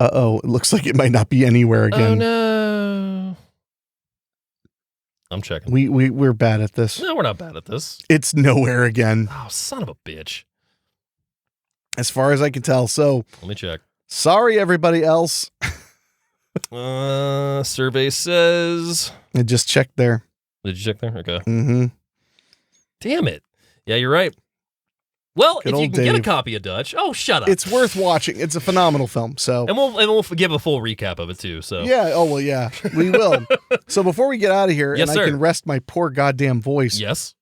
Uh-oh. It looks like it might not be anywhere again. Oh, no. I'm checking. We're bad at this. No, we're not bad at this. It's nowhere again. Oh, son of a bitch. As far as I can tell. So let me check. Sorry, everybody else. Survey says. I just checked there. Did you check there? Okay. Mm-hmm. Damn it. Yeah, you're right. Well, Good if you old can get a Dave. copy of Dutch, oh, shut up. It's worth watching. It's a phenomenal film. So, and we'll give a full recap of it too. So yeah. Oh well, yeah, we will. So before we get out of here, Yes, and sir. I can rest my poor goddamn voice. Yes.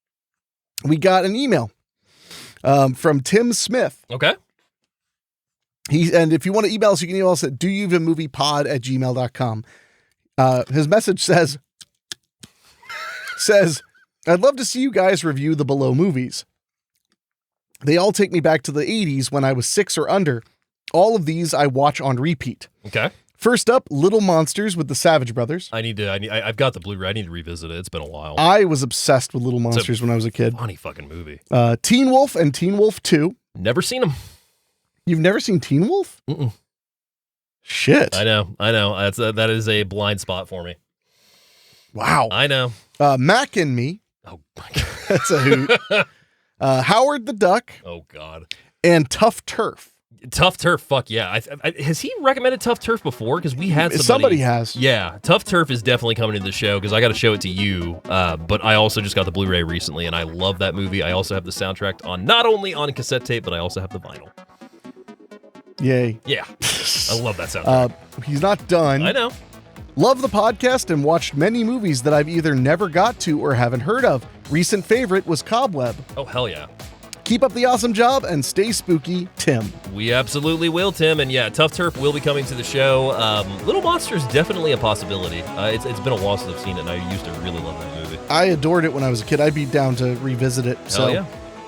We got an email from Tim Smith. Okay. And if you want to email us, you can email us at doyouevenmoviepod@gmail.com. His message says, I'd love to see you guys review the below movies. They all take me back to the 80s when I was 6 or under. All of these I watch on repeat. Okay. First up, Little Monsters with the Savage Brothers. I've got the Blu-ray. I need to revisit it. It's been a while. I was obsessed with Little Monsters when I was a kid. Funny fucking movie. Teen Wolf and Teen Wolf 2. Never seen them. You've never seen Teen Wolf? Mm-mm. Shit. I know. That is a blind spot for me. Wow. I know. Mac and Me. Oh my God. That's a hoot. Howard the Duck. Oh God. And Tough Turf. Tough Turf, fuck yeah. Has he recommended Tough Turf before? Because we had somebody has. Yeah, Tough Turf is definitely coming into the show because I got to show it to you. But I also just got the Blu-ray recently, and I love that movie. I also have the soundtrack on not only on cassette tape, but I also have the vinyl. Yay. Yeah, I love that soundtrack. He's not done. I know. Love the podcast and watched many movies that I've either never got to or haven't heard of. Recent favorite was Cobweb. Oh, hell yeah. Keep up the awesome job and stay spooky, Tim. We absolutely will, Tim. And yeah, Tough Turf will be coming to the show. Little Monsters definitely a possibility. It's been a while since I've seen it, and I used to really love that movie. I adored it when I was a kid. I'd be down to revisit it. So. Yeah.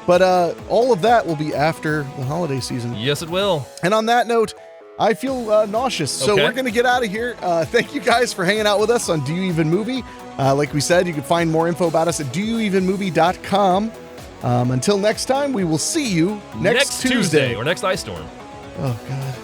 But all of that will be after the holiday season. Yes, it will. And on that note, I feel nauseous. So Okay. we're going to get out of here. Thank you guys for hanging out with us on Do You Even Movie. Like we said, you can find more info about us at doyouevenmovie.com. Until next time, we will see you next Tuesday. Or next Ice Storm. Oh, God.